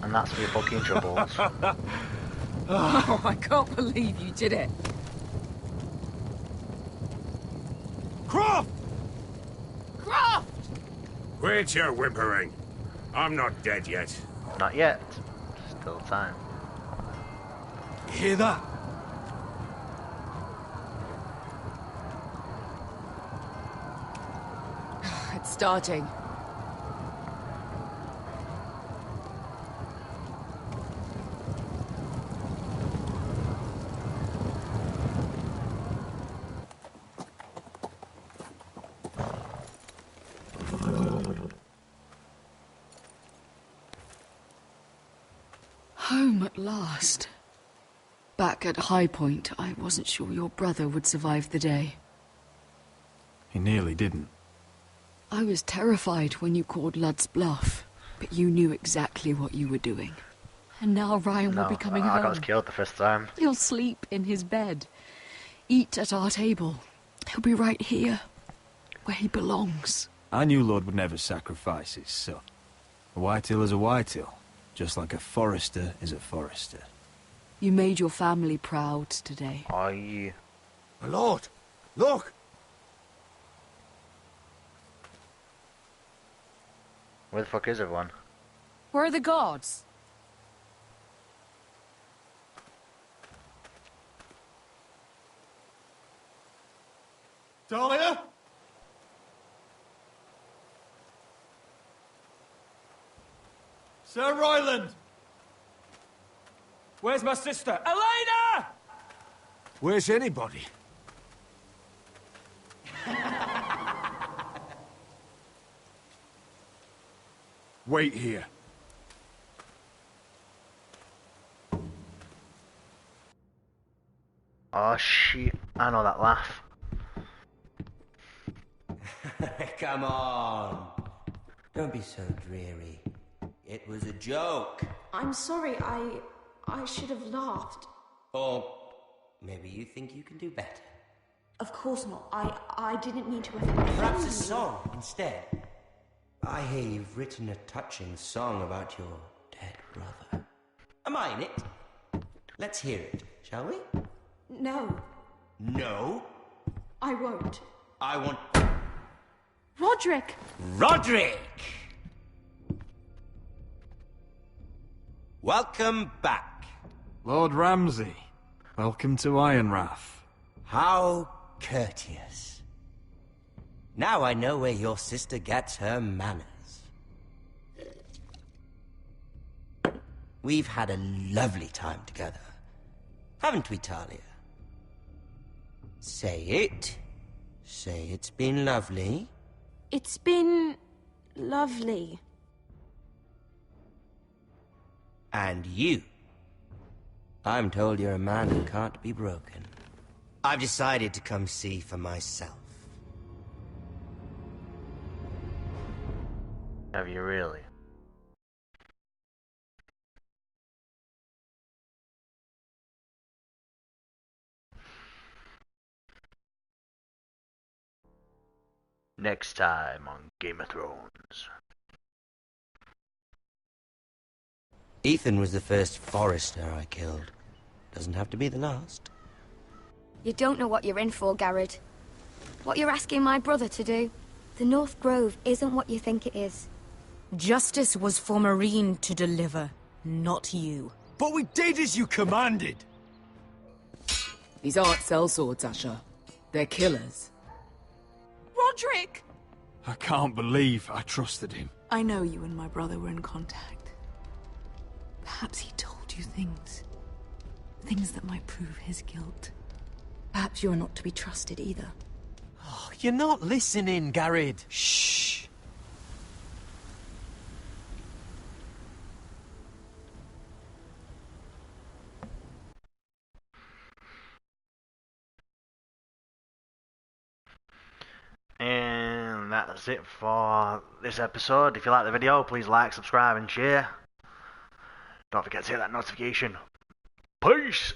A: And that's for your fucking troubles.
I: Oh, I can't believe you did it.
H: Croft!
I: Croft!
V: Quit your whimpering. I'm not dead yet.
A: Not yet. Still time.
H: You hear that?
I: It's starting.
L: Home at last. Back at High Point, I wasn't sure your brother would survive the day.
S: He nearly didn't.
L: I was terrified when you called Ludd's bluff, but you knew exactly what you were doing. And now Ryan will be coming
A: I
L: home.
A: got killed the first time.
L: He'll sleep in his bed, eat at our table. He'll be right here, where he belongs.
S: I knew Lord would never sacrifice his son. A whitetail is a whitetail, just like a forester is a forester.
L: You made your family proud today.
A: Oh, yeah.
H: My lord, look!
A: Where the fuck is everyone?
L: Where are the guards?
H: Dahlia? Sir Ryland!
F: Where's my sister? Elena!
H: Where's anybody? Wait here.
A: Oh shit, I know that laugh.
G: Come on. Don't be so dreary. It was a joke.
O: I'm sorry, I should have laughed.
G: Or maybe you think you can do better.
O: Of course not. I didn't mean to offend
G: Perhaps
O: you.
G: a song instead. I hear you've written a touching song about your dead brother. Am I in it? Let's hear it, shall we?
O: No,
G: No?
O: I won't.
G: I want...
O: Roderick!
G: Roderick! Welcome back.
H: Lord Ramsay, welcome to Ironrath.
G: How courteous. Now I know where your sister gets her manners. We've had a lovely time together, haven't we, Talia? Say it. Say it's been lovely.
O: It's been lovely.
G: And you. I'm told you're a man who can't be broken. I've decided to come see for myself.
A: Have you really? Next time on Game of Thrones.
G: Ethan was the first Forrester I killed. Doesn't have to be the last.
C: You don't know what you're in for, Garrett. What you're asking my brother to do. The North Grove isn't what you think it is.
N: Justice was for Marine to deliver, not you.
H: But we did as you commanded!
B: These aren't sellswords, Asher. They're killers.
O: Roderick!
H: I can't believe I trusted him.
B: I know you and my brother were in contact. Perhaps he told you things. Things that might prove his guilt. Perhaps you're not to be trusted either.
J: Oh, you're not listening, Garrett.
G: Shh.
A: And that's it for this episode. If you like the video, please like, subscribe and share. Don't forget to hit that notification. Peace!